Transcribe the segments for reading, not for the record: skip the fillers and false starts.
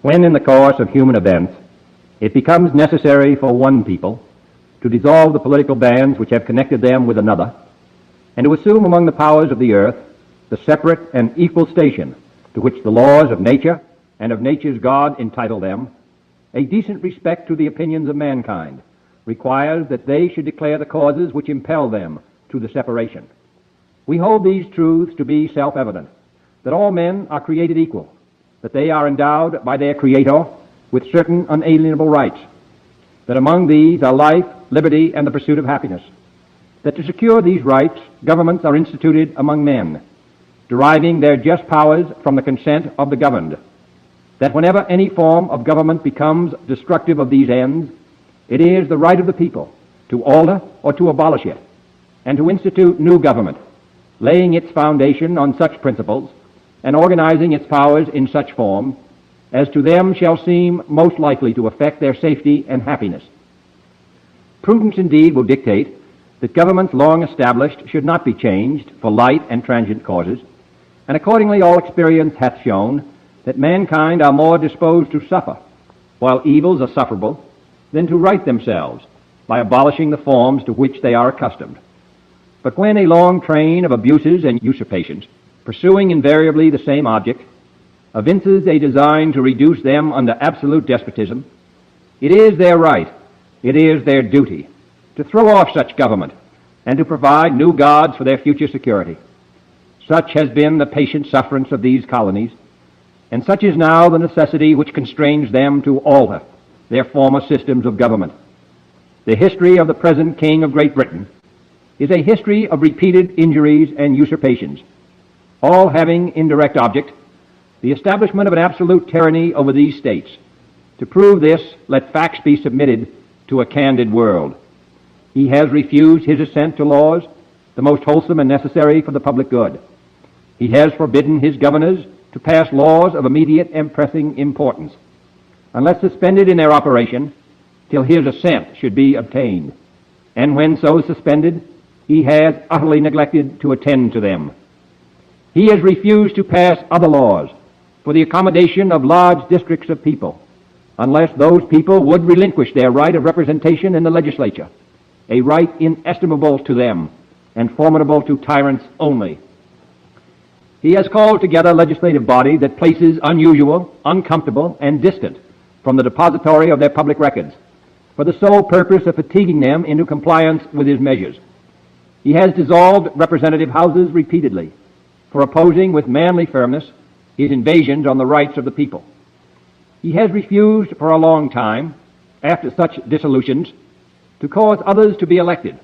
When in the course of human events it becomes necessary for one people to dissolve the political bands which have connected them with another, and to assume among the powers of the earth the separate and equal station to which the laws of nature and of nature's God entitle them, a decent respect to the opinions of mankind requires that they should declare the causes which impel them to the separation. We hold these truths to be self-evident, that all men are created equal, that they are endowed by their Creator with certain unalienable rights, that among these are life, liberty, and the pursuit of happiness, that to secure these rights, governments are instituted among men, deriving their just powers from the consent of the governed, that whenever any form of government becomes destructive of these ends, it is the right of the people to alter or to abolish it, and to institute new government, laying its foundation on such principles and organizing its powers in such form as to them shall seem most likely to affect their safety and happiness. Prudence indeed will dictate that governments long established should not be changed for light and transient causes, and accordingly all experience hath shown that mankind are more disposed to suffer, while evils are sufferable, than to right themselves by abolishing the forms to which they are accustomed. But when a long train of abuses and usurpations, pursuing invariably the same object, evinces a design to reduce them under absolute despotism, it is their right, it is their duty, to throw off such government and to provide new gods for their future security. Such has been the patient sufferance of these colonies, and such is now the necessity which constrains them to alter their former systems of government. The history of the present King of Great Britain is a history of repeated injuries and usurpations, all having indirect object the establishment of an absolute tyranny over these states. To prove this, let facts be submitted to a candid world. He has refused his assent to laws, the most wholesome and necessary for the public good. He has forbidden his governors to pass laws of immediate and pressing importance, unless suspended in their operation till his assent should be obtained. And when so suspended, he has utterly neglected to attend to them. He has refused to pass other laws for the accommodation of large districts of people, unless those people would relinquish their right of representation in the legislature, a right inestimable to them and formidable to tyrants only. He has called together a legislative body that places unusual, uncomfortable, and distant from the depository of their public records, for the sole purpose of fatiguing them into compliance with his measures. He has dissolved representative houses repeatedly for opposing with manly firmness his invasions on the rights of the people. He has refused for a long time, after such dissolutions, to cause others to be elected,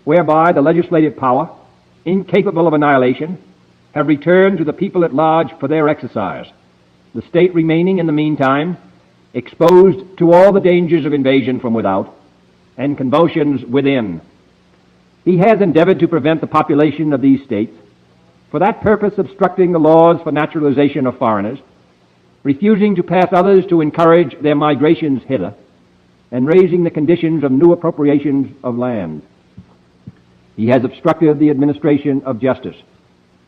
whereby the legislative power, incapable of annihilation, have returned to the people at large for their exercise, the state remaining in the meantime exposed to all the dangers of invasion from without and convulsions within. He has endeavored to prevent the population of these states, for that purpose obstructing the laws for naturalization of foreigners, refusing to pass others to encourage their migrations hither, and raising the conditions of new appropriations of land. He has obstructed the administration of justice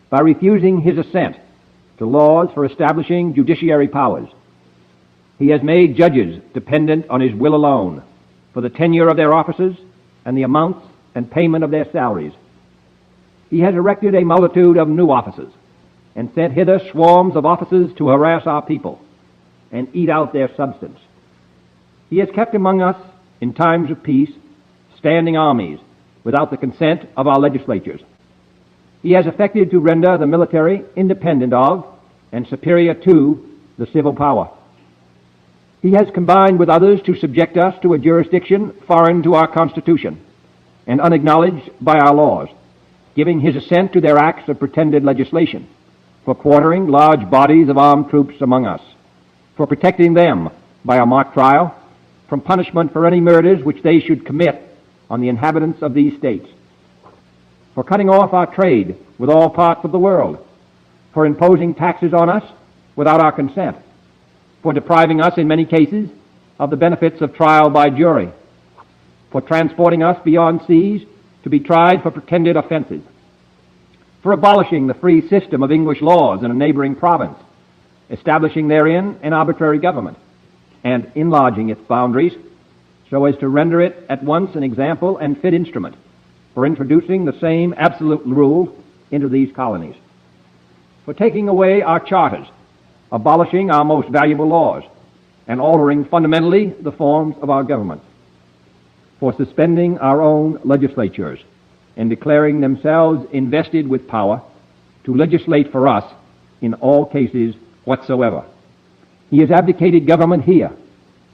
by refusing his assent to laws for establishing judiciary powers. He has made judges dependent on his will alone for the tenure of their offices and the amounts and payment of their salaries. He has erected a multitude of new offices and sent hither swarms of officers to harass our people and eat out their substance. He has kept among us, in times of peace, standing armies without the consent of our legislatures. He has effected to render the military independent of and superior to the civil power. He has combined with others to subject us to a jurisdiction foreign to our Constitution and unacknowledged by our laws, giving his assent to their acts of pretended legislation, for quartering large bodies of armed troops among us, for protecting them by a mock trial from punishment for any murders which they should commit on the inhabitants of these states, for cutting off our trade with all parts of the world, for imposing taxes on us without our consent, for depriving us in many cases of the benefits of trial by jury, for transporting us beyond seas to be tried for pretended offenses, for abolishing the free system of English laws in a neighboring province, establishing therein an arbitrary government, and enlarging its boundaries so as to render it at once an example and fit instrument for introducing the same absolute rule into these colonies, for taking away our charters, abolishing our most valuable laws, and altering fundamentally the forms of our government, for suspending our own legislatures and declaring themselves invested with power to legislate for us in all cases whatsoever. He has abdicated government here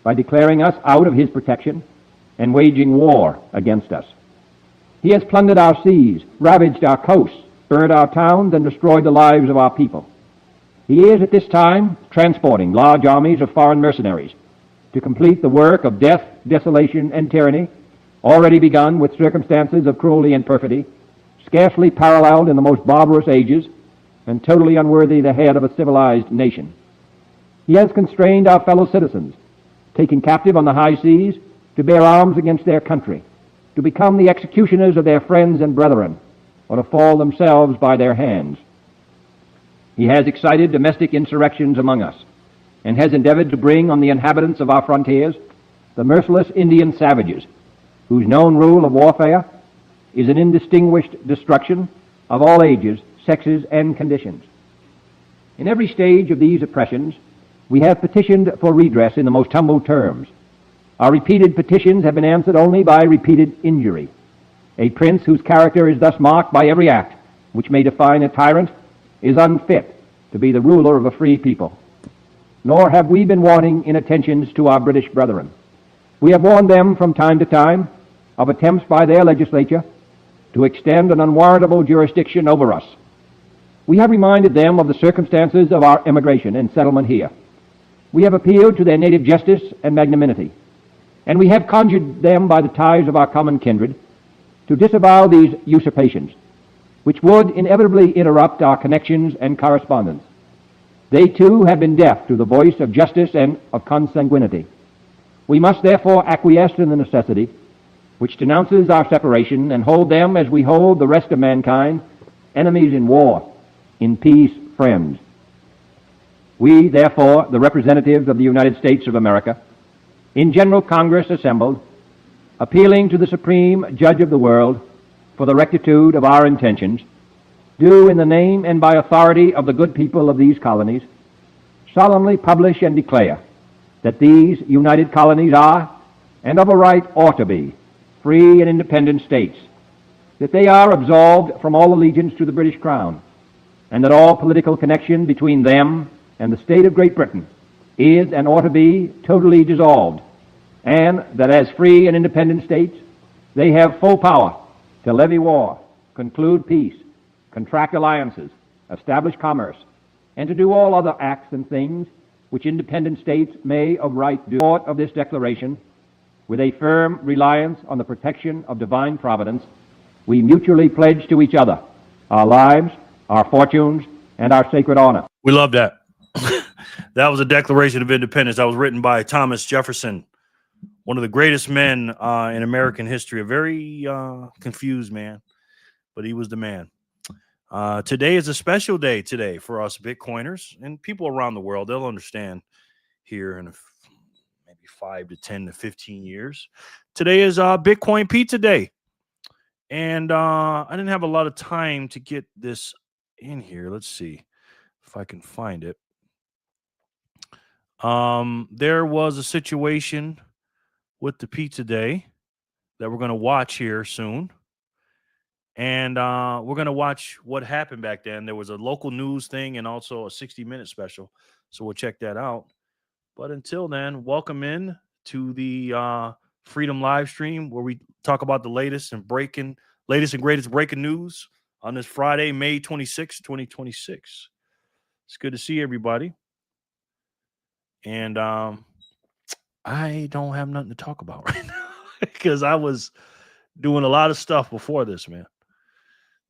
by declaring us out of his protection and waging war against us. He has plundered our seas, ravaged our coasts, burned our towns, and destroyed the lives of our people. He is at this time transporting large armies of foreign mercenaries to complete the work of death, desolation, and tyranny, already begun with circumstances of cruelty and perfidy, scarcely paralleled in the most barbarous ages, and totally unworthy the head of a civilized nation. He has constrained our fellow citizens, taken captive on the high seas, to bear arms against their country, to become the executioners of their friends and brethren, or to fall themselves by their hands. He has excited domestic insurrections among us, and has endeavored to bring on the inhabitants of our frontiers the merciless Indian savages, whose known rule of warfare is an indistinguished destruction of all ages, sexes, and conditions. In every stage of these oppressions, we have petitioned for redress in the most humble terms. Our repeated petitions have been answered only by repeated injury. A prince whose character is thus marked by every act which may define a tyrant is unfit to be the ruler of a free people. Nor have we been wanting in attentions to our British brethren. We have warned them from time to time of attempts by their legislature to extend an unwarrantable jurisdiction over us. We have reminded them of the circumstances of our emigration and settlement here. We have appealed to their native justice and magnanimity, and we have conjured them by the ties of our common kindred to disavow these usurpations, which would inevitably interrupt our connections and correspondence. They too have been deaf to the voice of justice and of consanguinity. We must therefore acquiesce in the necessity which denounces our separation, and hold them as we hold the rest of mankind, enemies in war, in peace friends. We, therefore, the representatives of the United States of America, in General Congress assembled, appealing to the Supreme Judge of the world for the rectitude of our intentions, do, in the name and by authority of the good people of these colonies, solemnly publish and declare that these united colonies are, and of a right ought to be, free and independent states, that they are absolved from all allegiance to the British Crown, and that all political connection between them and the state of Great Britain is and ought to be totally dissolved, and that as free and independent states they have full power to levy war, conclude peace, contract alliances, establish commerce, and to do all other acts and things which independent states may of right do. Short of this declaration, with a firm reliance on the protection of divine providence, we mutually pledge to each other our lives, our fortunes, and our sacred honor. We love that. That was a Declaration of Independence. That was written by Thomas Jefferson, one of the greatest men in American history. A very confused man, but he was the man. Today is a special day today for us Bitcoiners and people around the world. They'll understand here in maybe 5 to 10 to 15 years. Today is Bitcoin Pizza Day. And I didn't have a lot of time to get this in here. Let's see if I can find it. There was a situation with the Pizza Day that we're going to watch here soon. And we're going to watch what happened back then. There was a local news thing and also a 60-minute special. So we'll check that out. But until then, welcome in to the Freedom live stream where we talk about the latest and greatest breaking news on this Friday, May 26, 2026. It's good to see everybody. And I don't have nothing to talk about right now because I was doing a lot of stuff before this, man.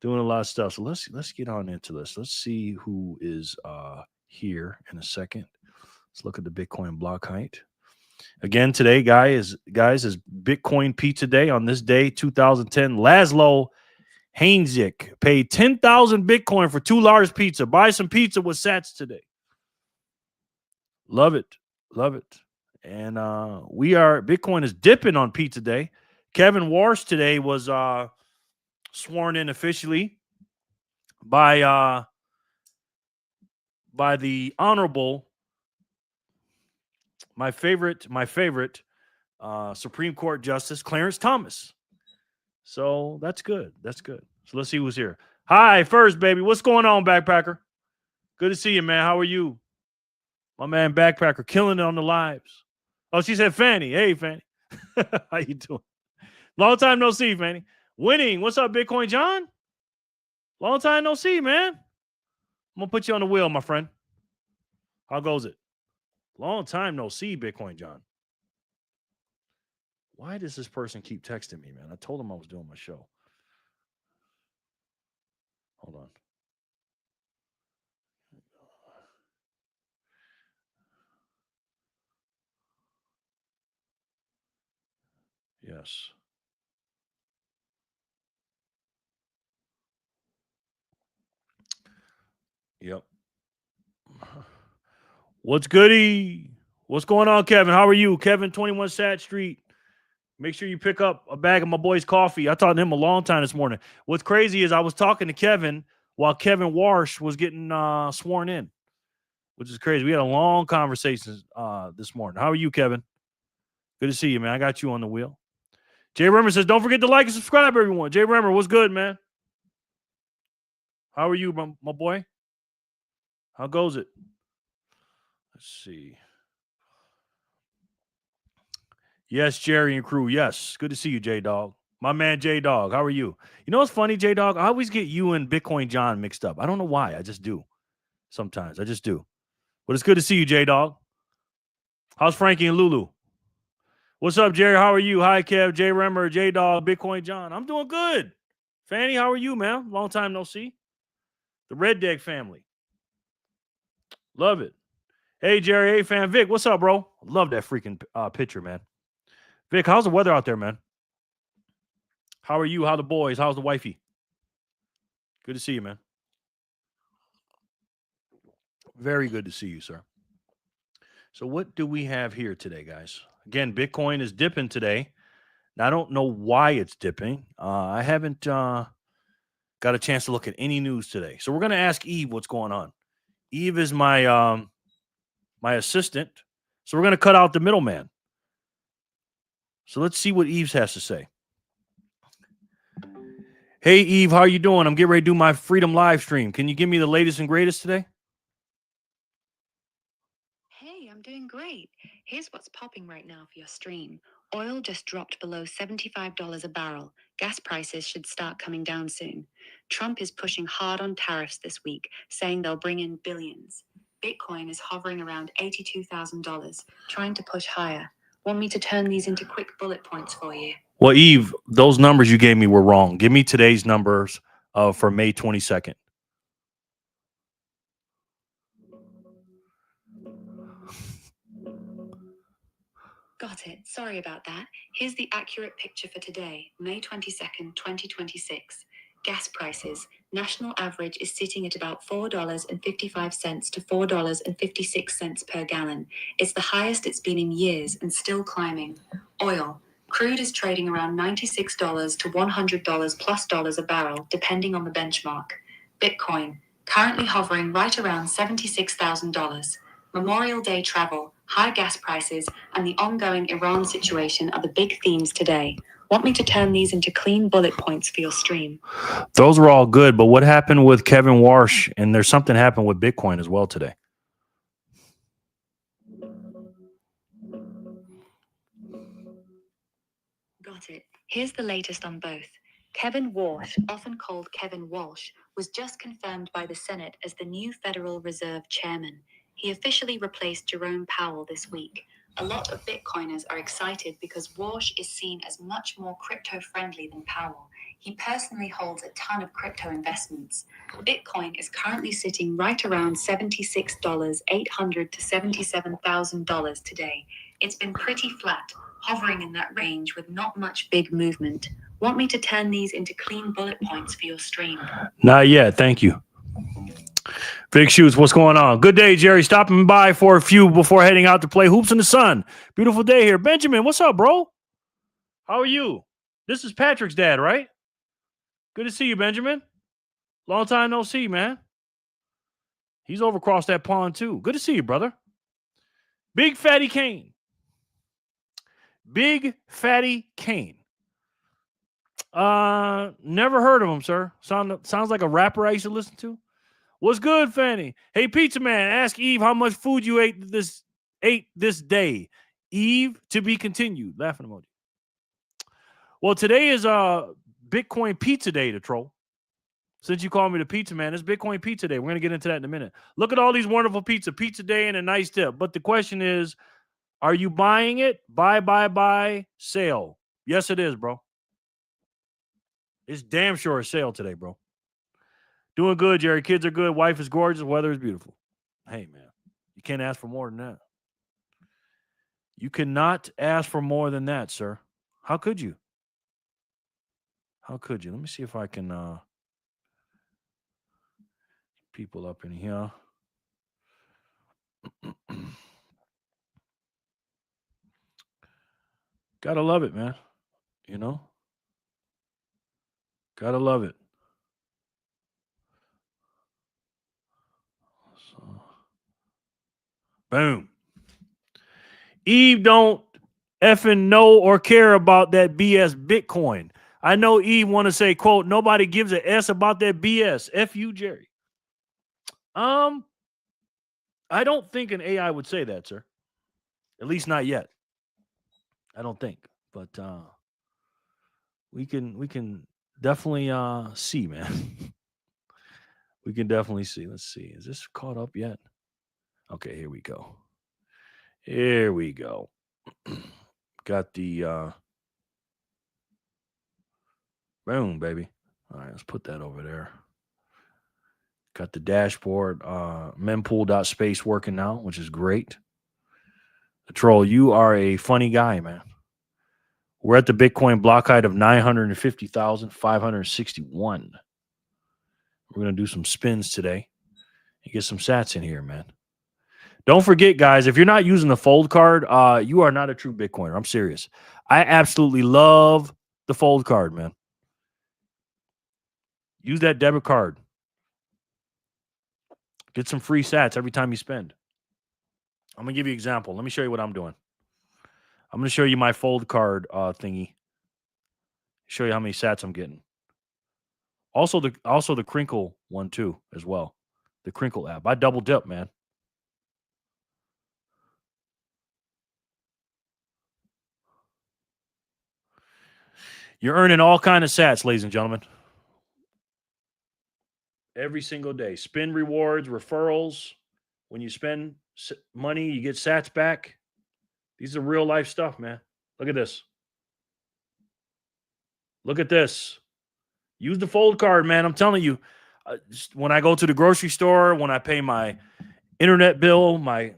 Doing a lot of stuff. So let's get on into this. Let's see who is here in a second. Let's look at the Bitcoin block height. Again, today, guys, is Bitcoin Pizza Day. On this day, 2010, Laszlo Hainzik paid 10,000 Bitcoin for 2 large pizza. Buy some pizza with Sats today. Love it. Love it. And Bitcoin is dipping on pizza day. Kevin Warsh today was sworn in officially by the honorable, my favorite Supreme Court Justice Clarence Thomas. So that's good. That's good. So let's see who's here. Hi, first baby. What's going on, Backpacker? Good to see you, man. How are you? My man Backpacker killing it on the lives. Oh, she said Fanny. Hey, Fanny. How you doing? Long time no see, Fanny. Winning. What's up, Bitcoin John? Long time no see, man. I'm gonna put you on the wheel, my friend. How goes it? Long time no see, Bitcoin John. Why does this person keep texting me, man? I told him I was doing my show. Hold on. Yes. Yep. What's goody? What's going on, Kevin? How are you? Kevin, 21 Sat Street. Make sure you pick up a bag of my boy's coffee. I talked to him a long time this morning. What's crazy is I was talking to Kevin while Kevin Warsh was getting sworn in, which is crazy. We had a long conversation this morning. How are you, Kevin? Good to see you, man. I got you on the wheel. Jay Remmer says, don't forget to like and subscribe, everyone. Jay Remmer, what's good, man? How are you, my boy? How goes it? Let's see. Yes, Jerry and crew. Yes. Good to see you, J-Dog. My man, J-Dog. How are you? You know what's funny, J-Dog? I always get you and Bitcoin John mixed up. I don't know why. I just do. Sometimes. I just do. But it's good to see you, J-Dog. How's Frankie and Lulu? What's up, Jerry? How are you? Hi, Kev, J Remmer, J-Dog, Bitcoin John. I'm doing good. Fanny, how are you, man? Long time no see. The Red Deck family. Love it. Hey, Jerry. Hey, fan. Vic, what's up, bro? Love that freaking picture, man. Vic, how's the weather out there, man? How are you? How the boys? How's the wifey? Good to see you, man. Very good to see you, sir. So what do we have here today, guys? Again, Bitcoin is dipping today. Now, I don't know why it's dipping. I haven't got a chance to look at any news today. So we're going to ask Eve what's going on. Eve is my my assistant. So we're going to cut out the middleman. So let's see what Eve has to say. Hey, Eve, how are you doing? I'm getting ready to do my Freedom live stream. Can you give me the latest and greatest today? Hey, I'm doing great. Here's what's popping right now for your stream. Oil just dropped below $75 a barrel. Gas prices should start coming down soon. Trump is pushing hard on tariffs this week, saying they'll bring in billions. Bitcoin is hovering around $82,000, trying to push higher. Want me to turn these into quick bullet points for you? Well, Eve, those numbers you gave me were wrong. Give me today's numbers for May 22nd. Got it. Sorry about that. Here's the accurate picture for today, May 22nd, 2026. Gas prices. National average is sitting at about $4.55 to $4.56 per gallon. It's the highest it's been in years and still climbing. Oil. Crude is trading around $96 to $100 plus dollars a barrel, depending on the benchmark. Bitcoin. Currently hovering right around $76,000. Memorial Day travel, high gas prices, and the ongoing Iran situation are the big themes today. Want me to turn these into clean bullet points for your stream? Those were all good, but what happened with Kevin Warsh? And there's something happened with Bitcoin as well today. Got it. Here's the latest on both. Kevin Warsh, often called Kevin Walsh, was just confirmed by the Senate as the new Federal Reserve Chairman. He officially replaced Jerome Powell this week. A lot of Bitcoiners are excited because Walsh is seen as much more crypto-friendly than Powell. He personally holds a ton of crypto investments. Bitcoin is currently sitting right around $76,800 to $77,000 today. It's been pretty flat, hovering in that range with not much big movement. Want me to turn these into clean bullet points for your stream? Not yet. Thank you. Big Shoots, what's going on? Good day, Jerry. Stopping by for a few before heading out to play hoops in the sun. Beautiful day here. Benjamin, what's up, bro? How are you? This is Patrick's dad, right? Good to see you, Benjamin. Long time no see, man. He's over across that pond, too. Good to see you, brother. Big Fatty Kane. Big Fatty Kane. Never heard of him, sir. Sounds like a rapper I used to listen to. What's good, Fanny? Hey, Pizza Man, ask Eve how much food you ate this day. Eve, to be continued. Laughing emoji. Well, today is Bitcoin Pizza Day, to troll. Since you called me the Pizza Man, it's Bitcoin Pizza Day. We're going to get into that in a minute. Look at all these wonderful pizza day and a nice tip. But the question is, are you buying it? Buy, sale. Yes, it is, bro. It's damn sure a sale today, bro. Doing good, Jerry. Kids are good. Wife is gorgeous. Weather is beautiful. Hey, man, you can't ask for more than that. You cannot ask for more than that, sir. How could you? How could you? Let me see if I can people up in here. Gotta love it, man. You know? Gotta love it. So, boom. Eve don't effing know or care about that BS Bitcoin. I know Eve want to say, quote, nobody gives a S about that BS. F you, Jerry. I don't think an AI would say that, sir. At least not yet. I don't think. But we can definitely see, man. We can definitely see. Let's see. Is this caught up yet? Okay, here we go. Here we go. Got the boom, baby. All right, let's put that over there. Got the dashboard, mempool.space working now, which is great. The troll, you are a funny guy, man. We're at the Bitcoin block height of 950,561. We're going to do some spins today and get some sats in here, man. Don't forget, guys, if you're not using the fold card, you are not a true Bitcoiner. I'm serious. I absolutely love the fold card, man. Use that debit card. Get some free sats every time you spend. I'm going to give you an example. Let me show you what I'm doing. I'm going to show you my fold card thingy. Show you how many sats I'm getting. Also the Crinkle one too as well. The Crinkle app. I double dip, man. You're earning all kind of sats, ladies and gentlemen. Every single day. Spin rewards, referrals. When you spend money, you get sats back. These are real life stuff, man. Look at this. Look at this. Use the fold card, man. I'm telling you. When I go to the grocery store, when I pay my internet bill, my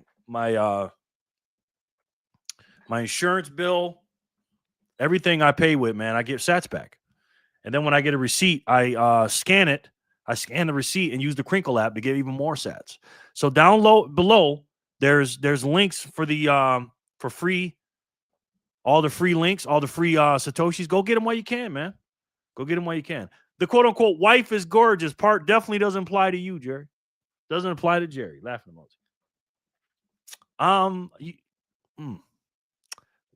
insurance bill, everything I pay with, man, I get sats back. And then when I get a receipt, I scan it. I scan the receipt and use the Crinkle app to get even more sats. So down low below, there's links for the for free, all the free links, all the free Satoshis. Go get them while you can, man. Go get them while you can. The quote unquote wife is gorgeous part definitely doesn't apply to you, Jerry. Doesn't apply to Jerry. Laughing emoji.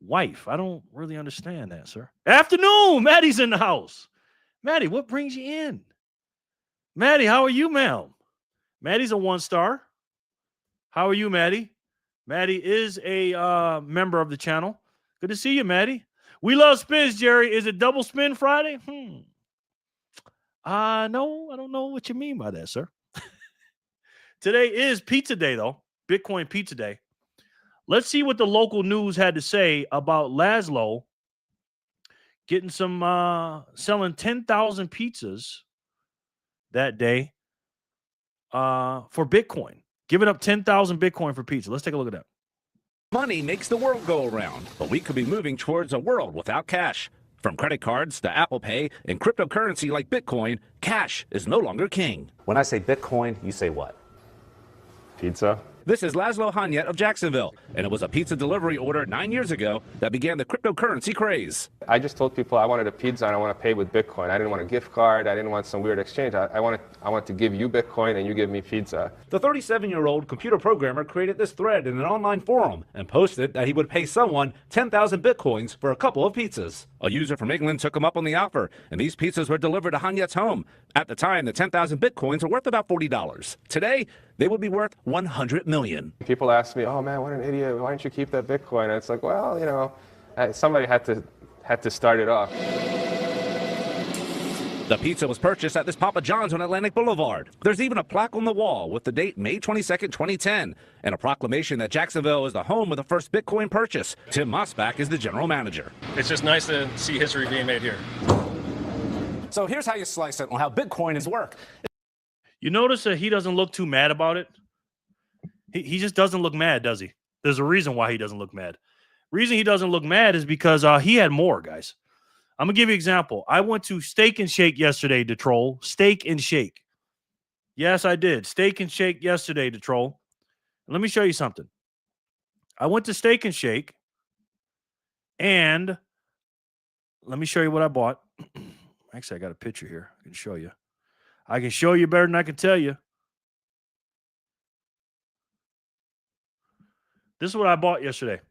Wife. I don't really understand that, sir. Afternoon. Maddie's in the house. Maddie, what brings you in? Maddie, how are you, ma'am? Maddie's a 1-star. How are you, Maddie? Maddie is a member of the channel. Good to see you, Maddie. We love spins, Jerry. Is it double spin Friday? No, I don't know what you mean by that, sir. Today is pizza day, though. Bitcoin Pizza Day. Let's see what the local news had to say about Laszlo getting some, selling 10,000 pizzas that day for Bitcoin. Giving up 10,000 Bitcoin for pizza. Let's take a look at that. Money makes the world go around, but we could be moving towards a world without cash. From credit cards to Apple Pay and cryptocurrency like Bitcoin, cash is no longer king. When I say Bitcoin, you say what? Pizza. This is Laszlo Hanyet of Jacksonville, and it was a pizza delivery order 9 years ago that began the cryptocurrency craze. I just told people I wanted a pizza and I want to pay with Bitcoin. I didn't want a gift card. I didn't want some weird exchange. I want to give you Bitcoin and you give me pizza. The 37-year-old computer programmer created this thread in an online forum and posted that he would pay someone 10,000 Bitcoins for a couple of pizzas. A user from England took him up on the offer, and these pizzas were delivered to Hanyet's home. At the time, the 10,000 Bitcoins were worth about $40. Today, they would be worth $100 million. People ask me, oh man, what an idiot. Why don't you keep that Bitcoin? And it's like, well, you know, somebody had to start it off. The pizza was purchased at this Papa John's on Atlantic Boulevard. There's even a plaque on the wall with the date May 22nd, 2010, and a proclamation that Jacksonville is the home of the first Bitcoin purchase. Tim Mosbach is the general manager. It's just nice to see history being made here. So here's how you slice it on how Bitcoin is work. You notice that he doesn't look too mad about it? He just doesn't look mad, does he? There's a reason why he doesn't look mad. Reason he doesn't look mad is because he had more, guys. I'm going to give you an example. I went to Steak and Shake yesterday to troll. Steak and Shake. Yes, I did. Steak and Shake yesterday to troll. Let me show you something. I went to Steak and Shake, and let me show you what I bought. Actually, I got a picture here. I can show you. I can show you better than I can tell you. This is what I bought yesterday.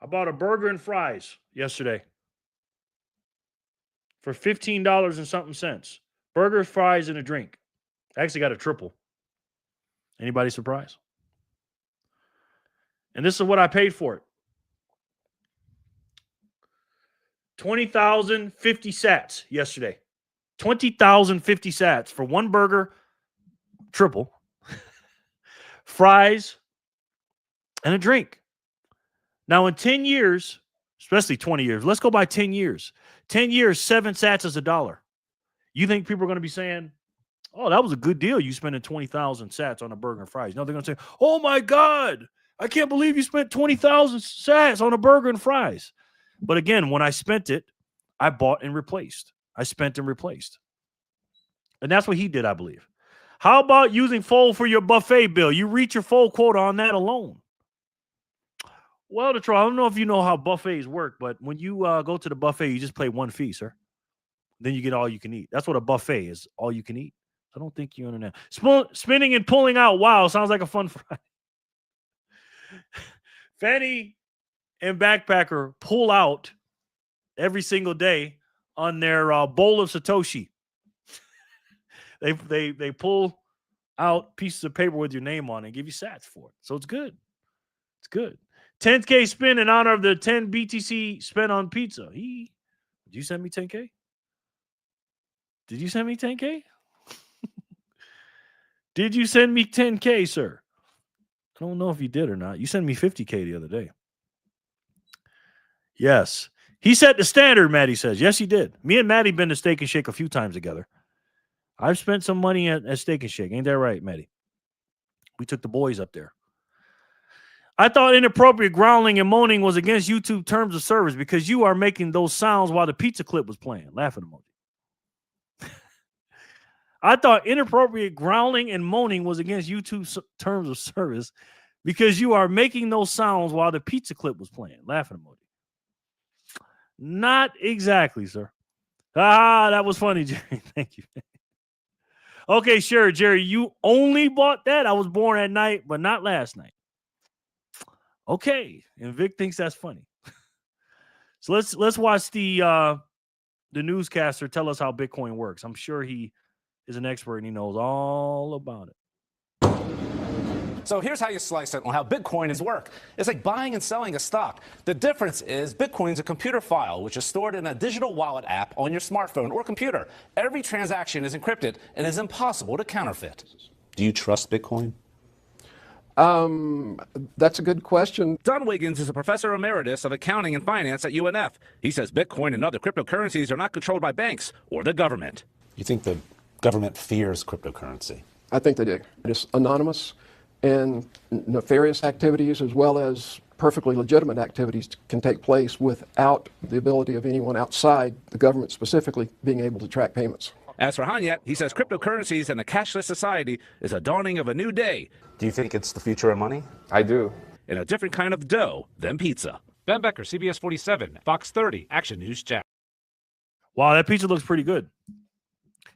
I bought a burger and fries yesterday for $15 and something cents. Burger, fries, and a drink. I actually got a triple. Anybody surprised? And this is what I paid for it. 20,050 sats yesterday. 20,050 sats for one burger, triple, fries, and a drink. Now, in 10 years, especially 20 years, let's go by 10 years. 10 years, 7 sats is $1. You think people are going to be saying, oh, that was a good deal. You spending 20,000 sats on a burger and fries. No, they're going to say, oh, my God, I can't believe you spent 20,000 sats on a burger and fries. But again, when I spent it, I bought and replaced. I spent and replaced. And that's what he did, I believe. How about using full for your buffet bill? You reach your full quota on that alone. Well, Detroit, I don't know if you know how buffets work, but when you go to the buffet, you just pay one fee, sir. Then you get all you can eat. That's what a buffet is, all you can eat. I don't think you understand. Spinning and pulling out, wow, sounds like a fun Friday. Fanny and Backpacker pull out every single day on their bowl of Satoshi. They pull out pieces of paper with your name on it and give you sats for it. So it's good. It's good. 10K spin in honor of the 10 BTC spent on pizza. Did you send me 10K? Did you send me 10K? Did you send me 10K, sir? I don't know if you did or not. You sent me 50K the other day. Yes. He set the standard, Maddie says. Yes, he did. Me and Maddie been to Steak and Shake a few times together. I've spent some money at Steak and Shake. Ain't that right, Maddie? We took the boys up there. I thought inappropriate growling and moaning was against YouTube terms of service because you are making those sounds while the pizza clip was playing. Laughing emoji. I thought inappropriate growling and moaning was against YouTube terms of service because you are making those sounds while the pizza clip was playing. Laughing emoji. Not exactly, sir. Ah, that was funny, Jerry. Thank you. Okay, sure, Jerry. You only bought that. I was born at night, but not last night. Okay, and Vic thinks that's funny. So let's watch the newscaster tell us how Bitcoin works. I'm sure he is an expert and he knows all about it. So here's how you slice it on how Bitcoin is work. It's like buying and selling a stock. The difference is Bitcoin's a computer file, which is stored in a digital wallet app on your smartphone or computer. Every transaction is encrypted and is impossible to counterfeit. Do you trust Bitcoin? That's a good question. Don Wiggins is a professor emeritus of accounting and finance at UNF. He says Bitcoin and other cryptocurrencies are not controlled by banks or the government. You think the government fears cryptocurrency? I think they do. It's anonymous, and nefarious activities as well as perfectly legitimate activities can take place without the ability of anyone outside the government specifically being able to track payments. As for Hanyat, he says cryptocurrencies and a cashless society is a dawning of a new day. Do you think it's the future of money? I do. In a different kind of dough than pizza. Ben Becker, CBS 47, Fox 30, Action News Chat. Wow, that pizza looks pretty good.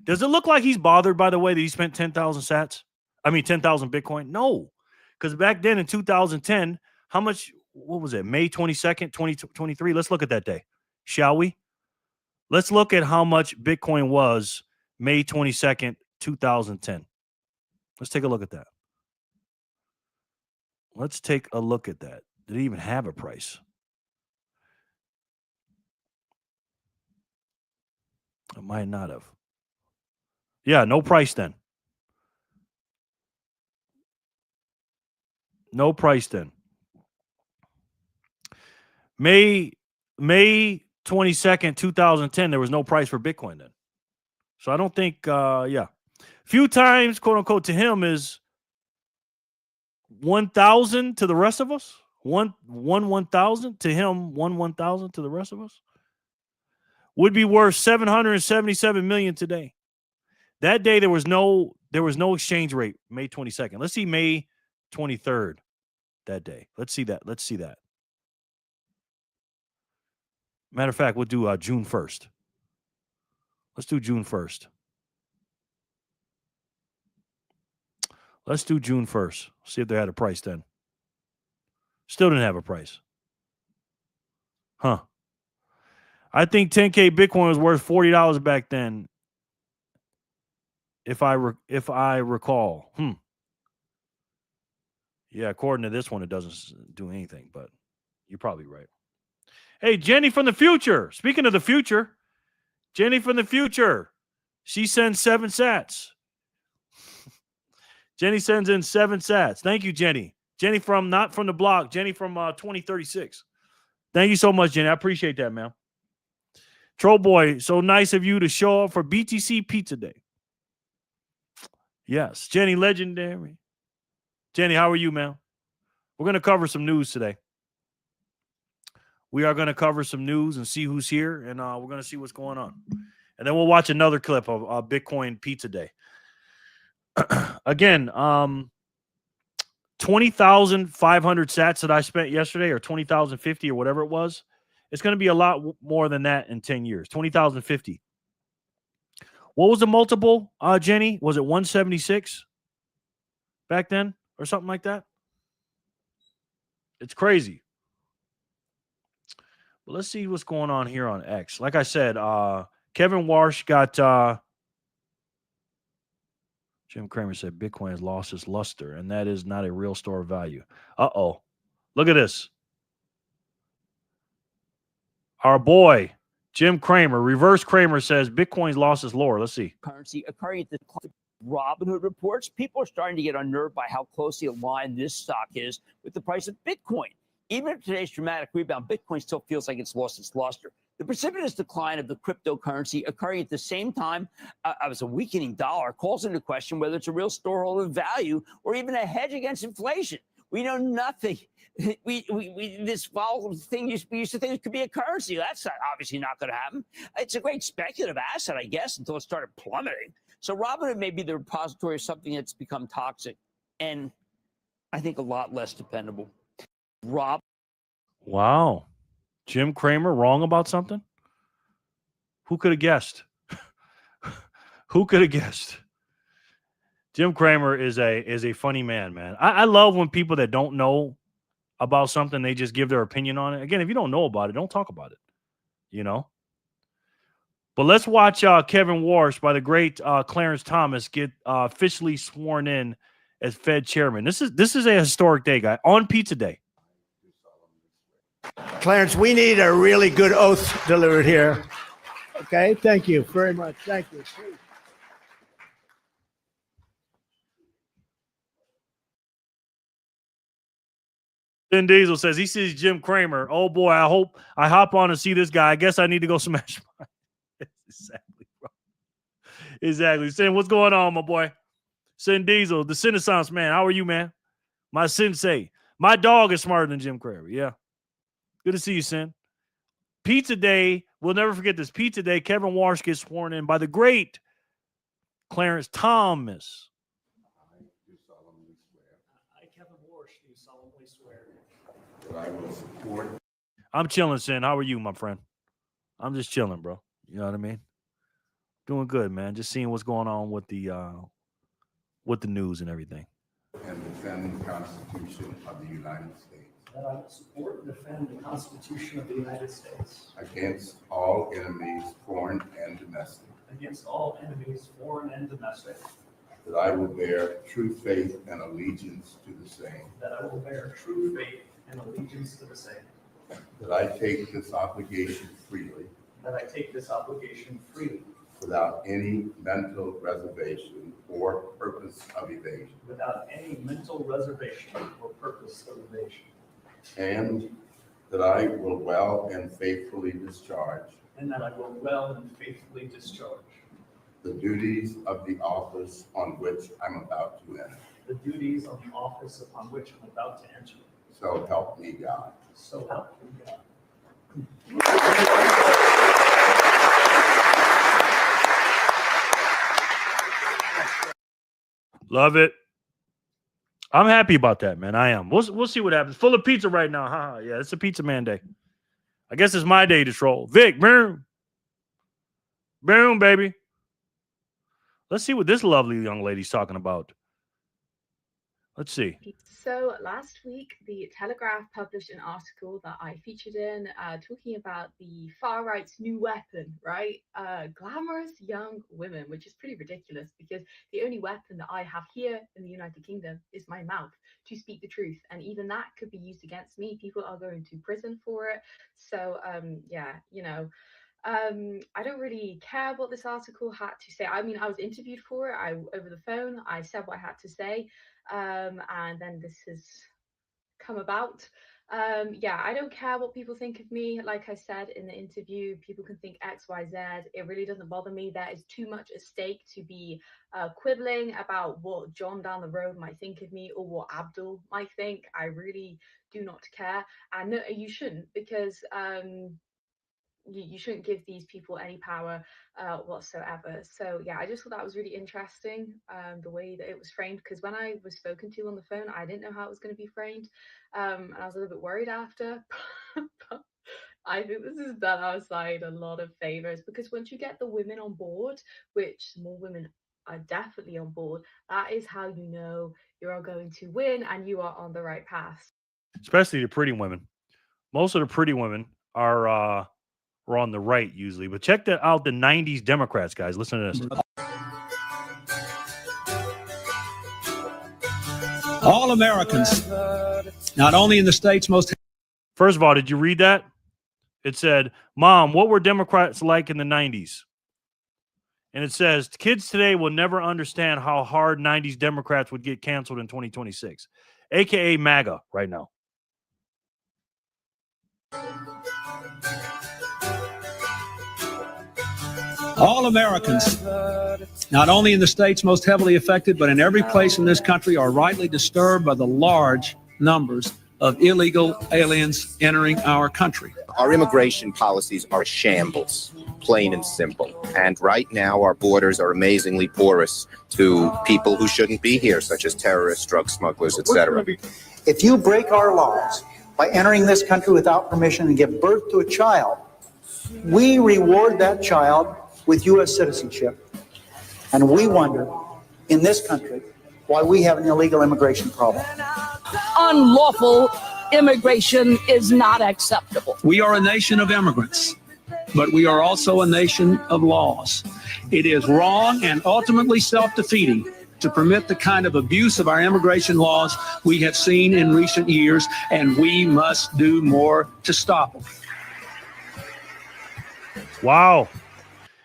Does it look like he's bothered by the way that he spent 10,000 sats? I mean, 10,000 Bitcoin? No. Because back then in 2010, how much, what was it, May 22nd, 2023? Let's look at that day, shall we? Let's look at how much Bitcoin was May 22nd, 2010. Let's take a look at that. Let's take a look at that. Did it even have a price? It might not have. Yeah, no price then. No price then. May 22nd, 2010, there was no price for Bitcoin then. So I don't think, few times, quote unquote, to him is 1,000 to the rest of us. 1,000 to him, 1,000 to the rest of us. Would be worth 777 million today. That day there was no exchange rate. May 22nd. Let's see May 23rd. That day. Let's see that. Matter of fact, we'll do June 1st. Let's do June 1st. Let's do June 1st. See if they had a price then. Still didn't have a price. Huh. I think 10K Bitcoin was worth $40 back then. If I recall. Yeah, according to this one, it doesn't do anything, but you're probably right. Hey, Jenny from the future. Speaking of the future, Jenny from the future. She sends 7 sats. Jenny sends in 7 sats. Thank you, Jenny. Jenny from, not from the block, Jenny from 2036. Thank you so much, Jenny. I appreciate that, man. Troll Boy, so nice of you to show up for BTC Pizza Day. Yes, Jenny, legendary. Jenny, how are you, man? We're going to cover some news today. We are going to cover some news and see who's here, and we're going to see what's going on. And then we'll watch another clip of Bitcoin Pizza Day. Again, 20,500 sats that I spent yesterday, or 20,050 or whatever it was. It's going to be a lot more than that in 10 years. 20,050. What was the multiple, Jenny? Was it 176 back then or something like that? It's crazy. But let's see what's going on here on X. Like I said, Kevin Warsh got Jim Cramer said Bitcoin has lost its luster, and that is not a real store of value. Uh-oh. Look at this. Our boy, Jim Cramer, Reverse Cramer, says Bitcoin's lost its lore. Let's see. Currency occurring at the Robinhood reports, people are starting to get unnerved by how closely aligned this stock is with the price of Bitcoin. Even at today's dramatic rebound, Bitcoin still feels like it's lost its luster. The precipitous decline of the cryptocurrency occurring at the same time as a weakening dollar calls into question whether it's a real storehold of value or even a hedge against inflation. We know nothing. This volatile thing we used to think it could be a currency. That's obviously not going to happen. It's a great speculative asset, I guess, until it started plummeting. So Robinhood may be the repository of something that's become toxic and I think a lot less dependable. Wow. Jim Cramer wrong about something? Who could have guessed? Who could have guessed? Jim Cramer is a funny man. I love when people that don't know about something, they just give their opinion on it. Again, if you don't know about it, don't talk about it. You know? But let's watch Kevin Warsh by the great Clarence Thomas get officially sworn in as Fed chairman. This is a historic day, guy, on Pizza Day. Clarence, we need a really good oath delivered here. Okay, thank you very much. Thank you. Ben Diesel says he sees Jim Cramer. Oh boy, I hope I hop on and see this guy. I guess I need to go smash mine. Exactly, bro. Exactly. Sin, what's going on, my boy? Sin Diesel, the Renaissance man. How are you, man? My sensei. My dog is smarter than Jim Cramer. Yeah. Good to see you, Sin. Pizza Day. We'll never forget this. Pizza Day. Kevin Walsh gets sworn in by the great Clarence Thomas. I, Kevin Walsh, do solemnly swear that I will support. I'm chilling, Sin. How are you, my friend? I'm just chilling, bro. You know what I mean? Doing good, man. Just seeing what's going on with the news and everything. And defend the Constitution of the United States. That I will support and defend the Constitution of the United States. Against all enemies, foreign and domestic. Against all enemies, foreign and domestic. That I will bear true faith and allegiance to the same. That I will bear true faith and allegiance to the same. That I take this obligation freely. That I take this obligation freely. Without any mental reservation or purpose of evasion. Without any mental reservation or purpose of evasion. And that I will well and faithfully discharge. And that I will well and faithfully discharge. The duties of the office on which I'm about to enter. The duties of the office upon which I'm about to enter. So help me God. So help me God. Love it. I'm happy about that, man. I am. We'll see what happens. Full of pizza right now. Haha. Yeah, it's a pizza man day. I guess it's my day to troll. Vic, boom. Boom, baby. Let's see what this lovely young lady's talking about. Let's see. So last week, the Telegraph published an article that I featured in talking about the far right's new weapon, right? Glamorous young women, which is pretty ridiculous because the only weapon that I have here in the United Kingdom is my mouth to speak the truth. And even that could be used against me. People are going to prison for it. So, yeah, you know. I don't really care what this article had to say. I mean, I was interviewed for it. Over the phone, I said what I had to say, and then this has come about. Yeah, I don't care what people think of me. Like I said in the interview, people can think X, Y, Z. It really doesn't bother me. There is too much at stake to be quibbling about what John down the road might think of me or what Abdul might think. I really do not care, and no, you shouldn't, because you shouldn't give these people any power whatsoever. So yeah, I just thought that was really interesting, the way that it was framed, because when I was spoken to on the phone, I didn't know how it was going to be framed, and I was a little bit worried after. But I think this has done our side a lot of favors, because once you get the women on board, which more women are definitely on board, that is how you know you are going to win and you are on the right path. Especially the pretty women. Most of the pretty women are on the right usually, but check that out. The 90s Democrats, guys. Listen to this. All Americans, not only in the states most. First of all, did you read that? It said, Mom, what were Democrats like in the 90s? And it says, kids today will never understand how hard 90s Democrats would get canceled in 2026, aka MAGA right now. All Americans, not only in the states most heavily affected, but in every place in this country, are rightly disturbed by the large numbers of illegal aliens entering our country. Our immigration policies are shambles, plain and simple. And right now, our borders are amazingly porous to people who shouldn't be here, such as terrorists, drug smugglers, etc. If you break our laws by entering this country without permission and give birth to a child, we reward that child with U.S. citizenship. And we wonder, in this country, why we have an illegal immigration problem. Unlawful immigration is not acceptable. We are a nation of immigrants, but we are also a nation of laws. It is wrong and ultimately self-defeating to permit the kind of abuse of our immigration laws we have seen in recent years, and we must do more to stop it. Wow.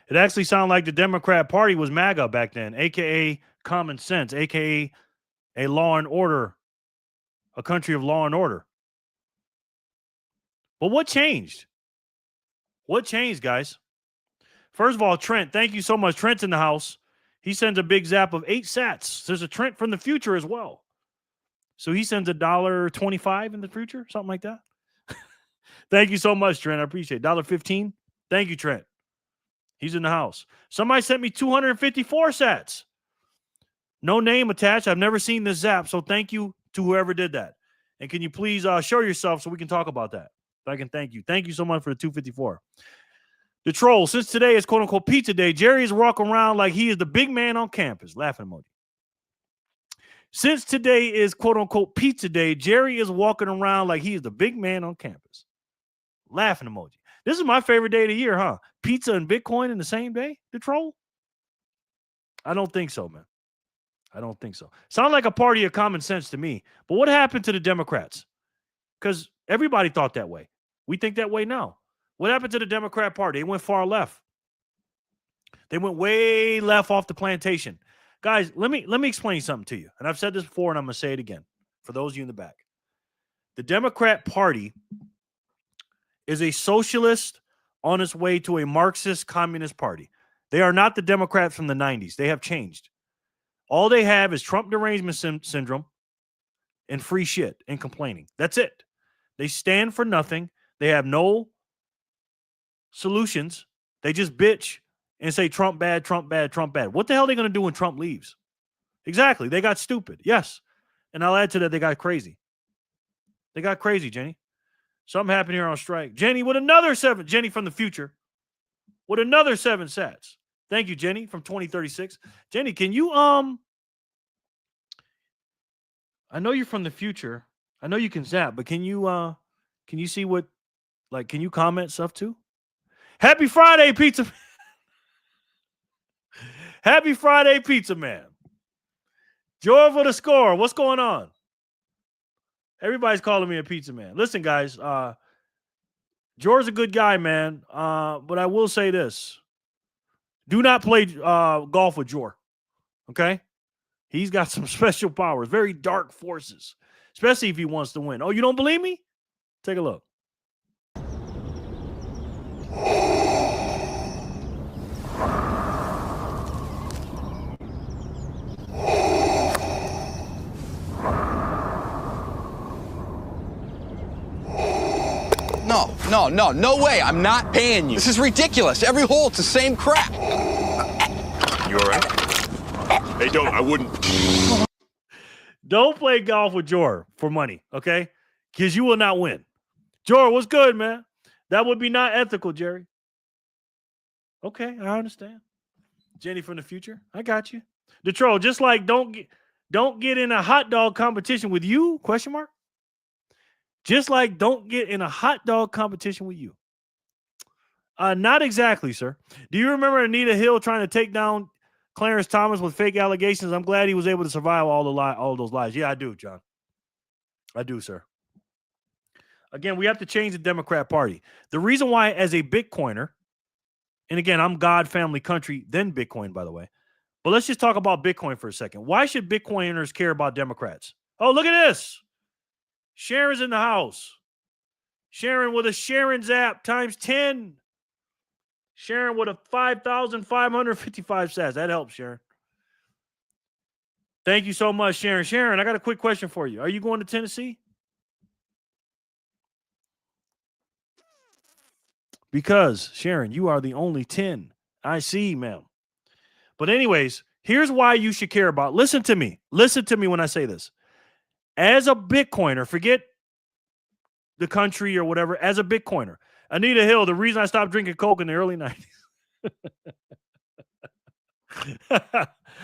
It actually sounded like the Democrat Party was MAGA back then, a.k.a. common sense, a.k.a. a law and order, a country of law and order. But what changed? What changed, guys? First of all, Trent, thank you so much. Trent's in the house. He sends a big zap of 8 sats. There's a Trent from the future as well. So he sends $1.25 in the future, something like that. Thank you so much, Trent. I appreciate it. $1.15. Thank you, Trent. He's in the house. Somebody sent me 254 sats. No name attached. I've never seen this zap, so thank you to whoever did that. And can you please show yourself so we can talk about that? If I can thank you. Thank you so much for the 254. The troll, since today is quote-unquote pizza day, Jerry is walking around like he is the big man on campus. Laughing emoji. Since today is quote-unquote pizza day, Jerry is walking around like he is the big man on campus. Laughing emoji. This is my favorite day of the year, huh? Pizza and Bitcoin in the same day? The troll? I don't think so, man. I don't think so. Sound like a party of common sense to me. But what happened to the Democrats? Because everybody thought that way. We think that way now. What happened to the Democrat Party? They went far left. They went way left off the plantation. Guys, let me explain something to you. And I've said this before, and I'm going to say it again for those of you in the back. The Democrat Party is a socialist on its way to a Marxist communist party. They are not the Democrats from the 90s. They have changed. All they have is Trump derangement syndrome and free shit and complaining. That's it. They stand for nothing. They have no solutions. They just bitch and say Trump bad, Trump bad, Trump bad. What the hell are they going to do when Trump leaves? Exactly. They got stupid. Yes. And I'll add to that, they got crazy. They got crazy, Jenny. Something happened here on strike. Jenny with another 7. Jenny from the future with another 7 sats. Thank you, Jenny from 2036. Jenny, can you I know you're from the future. I know you can zap, but can you see what, like, can you comment stuff too? Happy Friday, pizza. Happy Friday, pizza man. Joy for the score. What's going on? Everybody's calling me a pizza man. Listen, guys, George's a good guy, man. But I will say this. Do not play golf with Jor. Okay? He's got some special powers, very dark forces, especially if he wants to win. Oh, you don't believe me? Take a look. No way. I'm not paying you. This is ridiculous. Every hole, it's the same crap. You all right? Hey, I wouldn't. Don't play golf with Jor for money, okay? Because you will not win. Jor, what's good, man? That would be not ethical, Jerry. Okay, I understand. Jenny from the future, I got you. The troll, just like don't get in a hot dog competition with you, question mark? Just like don't get in a hot dog competition with you. Not exactly, sir. Do you remember Anita Hill trying to take down Clarence Thomas with fake allegations? I'm glad he was able to survive all those lies. Yeah, I do, John. I do, sir. Again, we have to change the Democrat Party. The reason why, as a Bitcoiner, and again, I'm God, family, country, then Bitcoin, by the way. But let's just talk about Bitcoin for a second. Why should Bitcoiners care about Democrats? Oh, look at this. Sharon's in the house. Sharon with a Sharon's app times 10. Sharon with a 5,555 sats. That helps, Sharon. Thank you so much, Sharon. Sharon, I got a quick question for you. Are you going to Tennessee? Because, Sharon, you are the only 10 I see, ma'am. But anyways, here's why you should care about. Listen to me. Listen to me when I say this. As a Bitcoiner, forget the country or whatever. As a Bitcoiner, Anita Hill, the reason I stopped drinking Coke in the early 90s.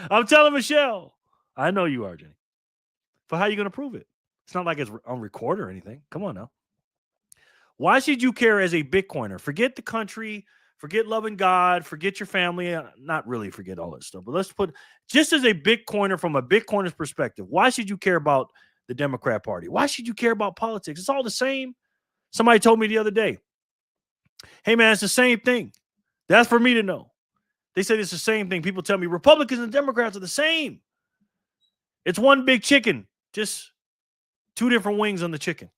I'm telling Michelle. I know you are, Jenny. But how are you going to prove it? It's not like it's on record or anything. Come on now. Why should you care as a Bitcoiner? Forget the country. Forget loving God. Forget your family. Not really forget all that stuff. But let's put, just as a Bitcoiner, from a Bitcoiner's perspective, why should you care about the Democrat Party? Why should you care about politics? It's all the same. Somebody told me the other day, hey, man, it's the same thing. That's for me to know. They said it's the same thing. People tell me Republicans and Democrats are the same. It's one big chicken, just 2 different wings on the chicken.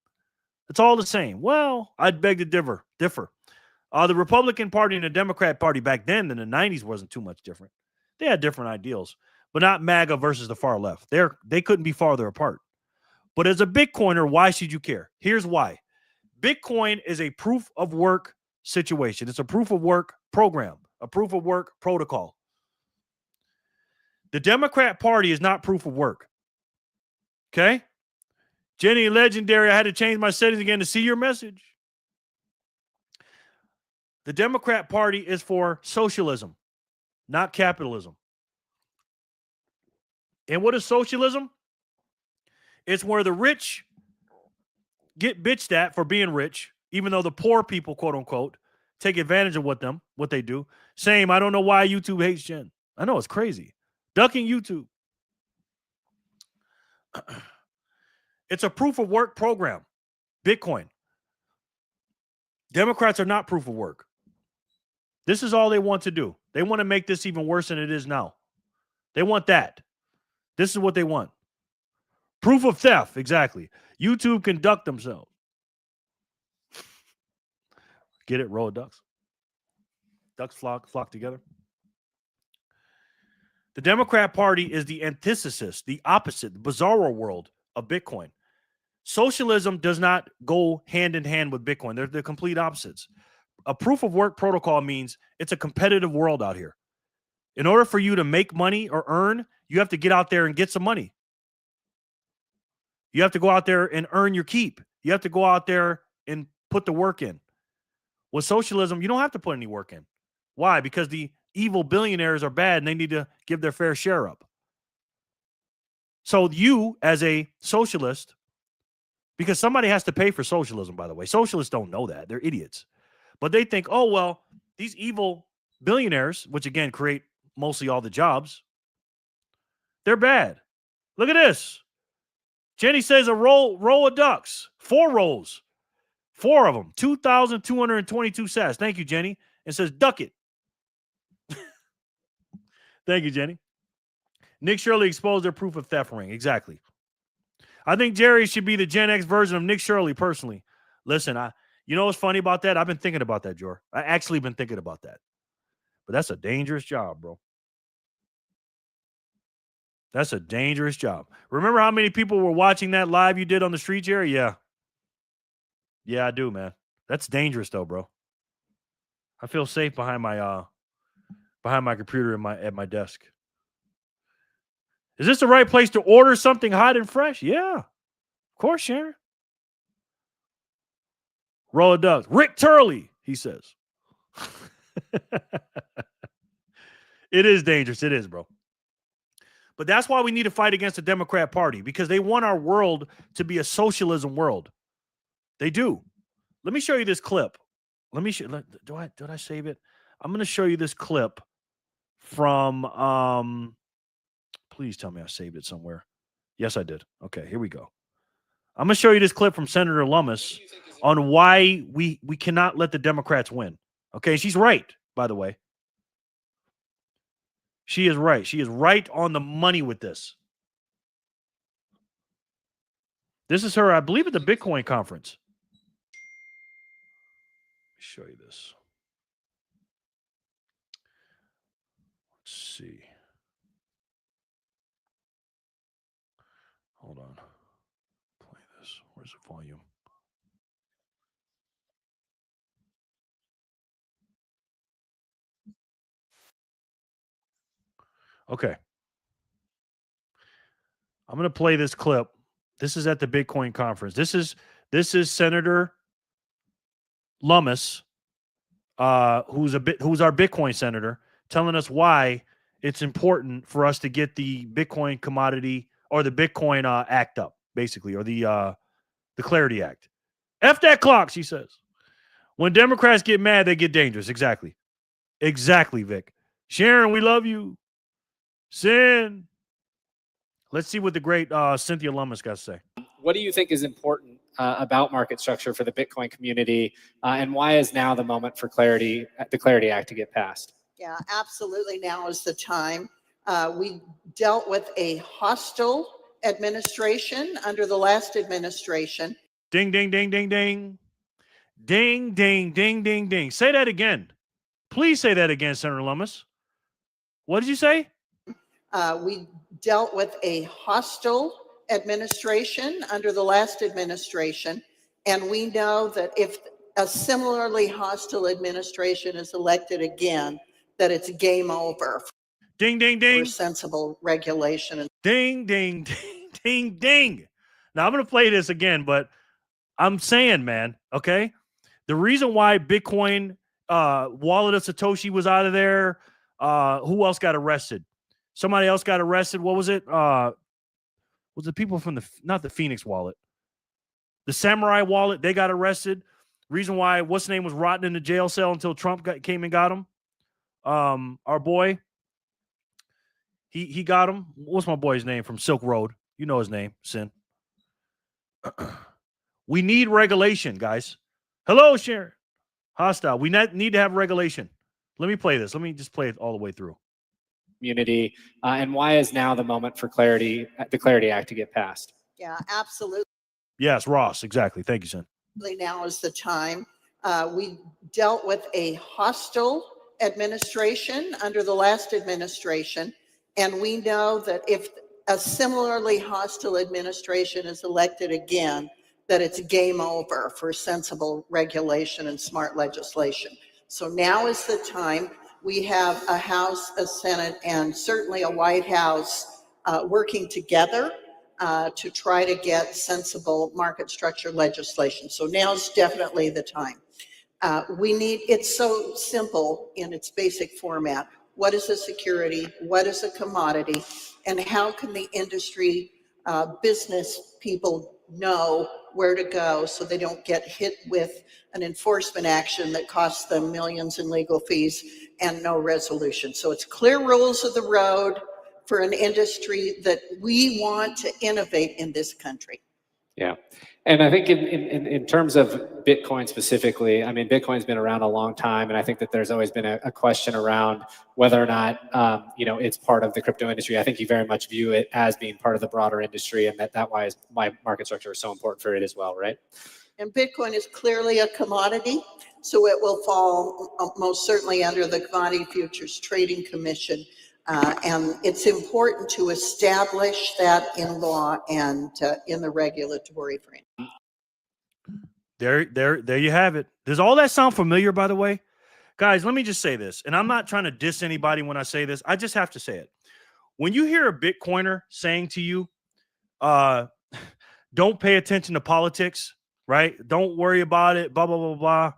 It's all the same. Well, I'd beg to differ. The Republican Party and the Democrat Party back then in the 90s wasn't too much different. They had different ideals, but not MAGA versus the far left. They couldn't be farther apart. But as a Bitcoiner, why should you care? Here's why. Bitcoin is a proof of work situation. It's a proof of work program, a proof of work protocol. The Democrat Party is not proof of work. Okay? Jenny, legendary, I had to change my settings again to see your message. The Democrat Party is for socialism, not capitalism. And what is socialism? It's where the rich get bitched at for being rich, even though the poor people, quote unquote, take advantage of what they do. Same, I don't know why YouTube hates Jen. I know, it's crazy. Ducking YouTube. It's a proof of work program. Bitcoin. Democrats are not proof of work. This is all they want to do. They want to make this even worse than it is now. They want that. This is what they want. Proof of theft, exactly. YouTube can duck themselves. Get it? Row of ducks. Ducks flock together. The Democrat Party is the antithesis, the opposite, the bizarro world of Bitcoin. Socialism does not go hand in hand with Bitcoin. They're the complete opposites. A proof of work protocol means it's a competitive world out here. In order for you to make money or earn, you have to get out there and get some money. You have to go out there and earn your keep. You have to go out there and put the work in. With socialism, you don't have to put any work in. Why? Because the evil billionaires are bad and they need to give their fair share up. So you, as a socialist, because somebody has to pay for socialism, by the way. Socialists don't know that. They're idiots. But they think, oh, well, these evil billionaires, which again create mostly all the jobs, they're bad. Look at this. Jenny says a row of ducks. 4 rows. 4 of them. 2,222 sats. Thank you, Jenny. And says, duck it. Thank you, Jenny. Nick Shirley exposed their proof of theft ring. Exactly. I think Jerry should be the Gen X version of Nick Shirley, personally. Listen, you know what's funny about that? I've been thinking about that, Jor. I actually been thinking about that. But that's a dangerous job, bro. That's a dangerous job. Remember how many people were watching that live you did on the street, Jerry? Yeah. Yeah, I do, man. That's dangerous, though, bro. I feel safe behind my computer at my desk. Is this the right place to order something hot and fresh? Yeah. Of course, Sharon. Roll of ducks. Rick Turley, he says. It is dangerous. It is, bro. But that's why we need to fight against the Democrat Party, because they want our world to be a socialism world. They do. Let me show you this clip. Let me show. Did I save it? I'm going to show you this clip from. Please tell me I saved it somewhere. Yes, I did. Okay, here we go. I'm going to show you this clip from Senator Lummis on why we cannot let the Democrats win. Okay, she's right, by the way. She is right. She is right on the money with this. This is her, I believe, at the Bitcoin conference. Let me show you this. Let's see. Hold on. Play this. Where's the volume? Okay. I'm going to play this clip. This is at the Bitcoin conference. This is Senator Lummis, who's our Bitcoin senator, telling us why it's important for us to get the Bitcoin commodity or the Bitcoin Act up, basically, or the Clarity Act. F that clock, she says. When Democrats get mad, they get dangerous. Exactly. Exactly, Vic. Sharon, we love you. Sin. Let's see what the great Cynthia Lummis got to say. What do you think is important about market structure for the Bitcoin community, and why is now the moment for the Clarity Act to get passed? Yeah, absolutely. Now is the time. We dealt with a hostile administration under the last administration. Ding, ding, ding, ding, ding. Ding, ding, ding, ding, ding. Say that again. Please say that again, Senator Lummis. What did you say? We dealt with a hostile administration, under the last administration, and we know that if a similarly hostile administration is elected again, that it's game over. Ding, ding, ding. For sensible regulation. Ding, ding, ding, ding, ding. Now I'm going to play this again, but I'm saying, man, okay, the reason why Bitcoin wallet of Satoshi was out of there, who else got arrested? Somebody else got arrested. What was it? Was the people from not the Phoenix wallet, the Samurai wallet? They got arrested. Reason why what's his name was rotting in the jail cell until Trump came and got him. Our boy, he got him. What's my boy's name from Silk Road? You know his name, Sin. We need regulation, guys. Hello, Sharon. Hostile. We need to have regulation. Let me play this. Let me just play it all the way through. Community, and why is now the moment for the Clarity Act to get passed? Yeah, absolutely. Yes, Ross. Exactly. Thank you, Sin. Now is the time. We dealt with a hostile administration under the last administration, and we know that if a similarly hostile administration is elected again, that it's game over for sensible regulation and smart legislation. So now is the time. We have a House, a Senate, and certainly a White House working together to try to get sensible market structure legislation. So now's definitely the time. It's so simple in its basic format. What is a security? What is a commodity? And how can the industry, business people know where to go so they don't get hit with an enforcement action that costs them millions in legal fees and no resolution? So it's clear rules of the road for an industry that we want to innovate in this country. Yeah. And I think in terms of Bitcoin specifically, I mean, Bitcoin's been around a long time, and I think that there's always been a question around whether or not, it's part of the crypto industry. I think you very much view it as being part of the broader industry, and why market structure is so important for it as well, right? And Bitcoin is clearly a commodity, so it will fall most certainly under the Commodity Futures Trading Commission. And it's important to establish that in law and in the regulatory frame. There you have it. Does all that sound familiar, by the way? Guys, let me just say this, and I'm not trying to diss anybody when I say this. I just have to say it. When you hear a Bitcoiner saying to you, don't pay attention to politics, right? Don't worry about it, blah, blah, blah, blah.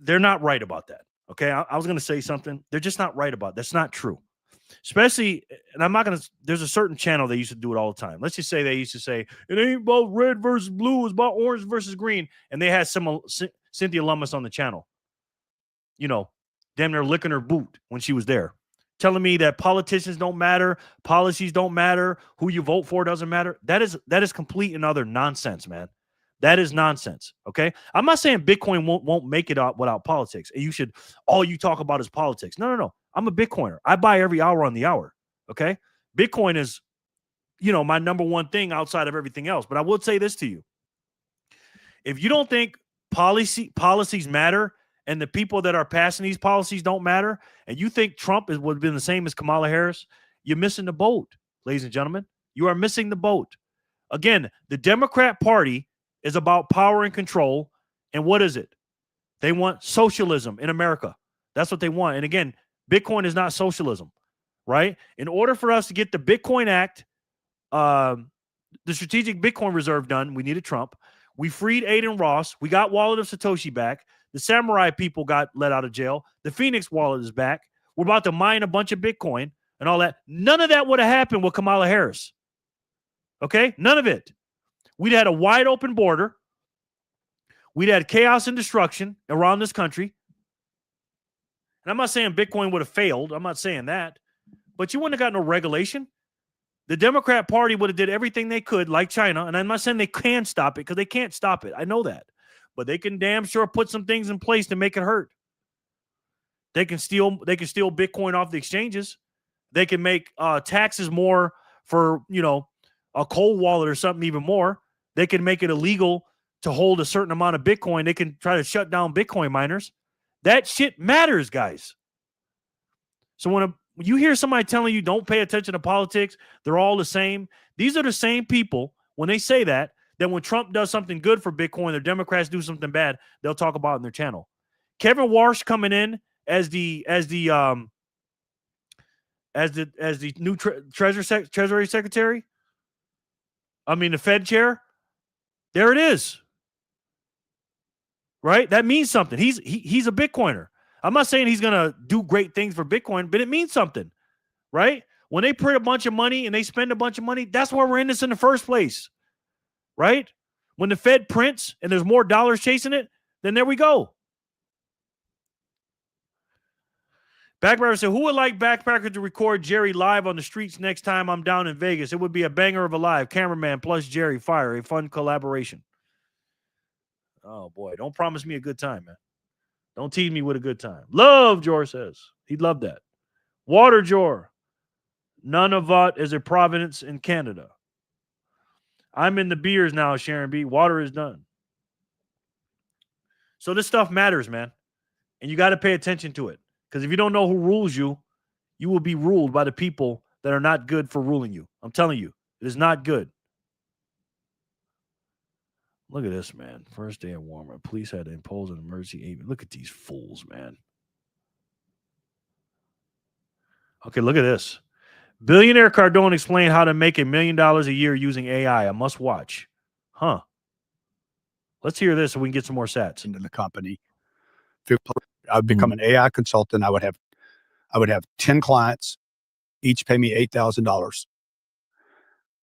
They're not right about that. Okay, I was going to say something. They're just not right about it. That's not true. Especially, and I'm not going to, there's a certain channel they used to do it all the time. Let's just say they used to say, it ain't about red versus blue, it's about orange versus green. And they had some Cynthia Lummis on the channel, damn near licking her boot when she was there, telling me that politicians don't matter, policies don't matter, who you vote for doesn't matter. That is complete and utter nonsense, man. That is nonsense. Okay. I'm not saying Bitcoin won't make it out without politics. And all you talk about is politics. No. I'm a Bitcoiner. I buy every hour on the hour. Okay. Bitcoin is, my number one thing outside of everything else. But I will say this to you. If you don't think policies matter and the people that are passing these policies don't matter, and you think Trump would have been the same as Kamala Harris, you're missing the boat, ladies and gentlemen. You are missing the boat. Again, the Democrat Party is about power and control. And what is it? They want socialism in America. That's what they want. And again, Bitcoin is not socialism, right? In order for us to get the Bitcoin Act, the Strategic Bitcoin Reserve done, we needed Trump. We freed Aiden Ross. We got Wallet of Satoshi back. The Samurai people got let out of jail. The Phoenix wallet is back. We're about to mine a bunch of Bitcoin and all that. None of that would have happened with Kamala Harris. Okay? None of it. We'd had a wide open border. We'd had chaos and destruction around this country. And I'm not saying Bitcoin would have failed. I'm not saying that. But you wouldn't have got no regulation. The Democrat Party would have did everything they could, like China. And I'm not saying they can stop it, because they can't stop it. I know that. But they can damn sure put some things in place to make it hurt. They can steal Bitcoin off the exchanges. They can make taxes more for, a cold wallet or something even more. They can make it illegal to hold a certain amount of Bitcoin. They can try to shut down Bitcoin miners. That shit matters, guys. So When you hear somebody telling you don't pay attention to politics, they're all the same. These are the same people, when they say that when Trump does something good for Bitcoin, the Democrats do something bad, they'll talk about it in their channel. Kevin Warsh coming in as the new Treasury Secretary. I mean, the Fed chair. There it is. Right? That means something. He's a Bitcoiner. I'm not saying he's going to do great things for Bitcoin, but it means something. Right? When they print a bunch of money and they spend a bunch of money, that's why we're in this in the first place. Right? When the Fed prints and there's more dollars chasing it, then there we go. Backpacker said, who would like Backpacker to record Jerry live on the streets next time I'm down in Vegas? It would be a banger of a live. Cameraman plus Jerry, fire. A fun collaboration. Oh, boy. Don't promise me a good time, man. Don't tease me with a good time. Love, Jor says. He'd love that. Water, Jor. Nunavut is a province in Canada. I'm in the beers now, Sharon B. Water is done. So this stuff matters, man. And you got to pay attention to it. Because if you don't know who rules you, you will be ruled by the people that are not good for ruling you. I'm telling you, it is not good. Look at this, man. First day of warm-up. Police had to impose an emergency aid. Look at these fools, man. Okay, look at this. Billionaire Cardone explained how to make $1 million a year using AI. A must watch. Huh. Let's hear this so we can get some more sats. Into the company. I've become an AI consultant. I would have 10 clients, each pay me $8,000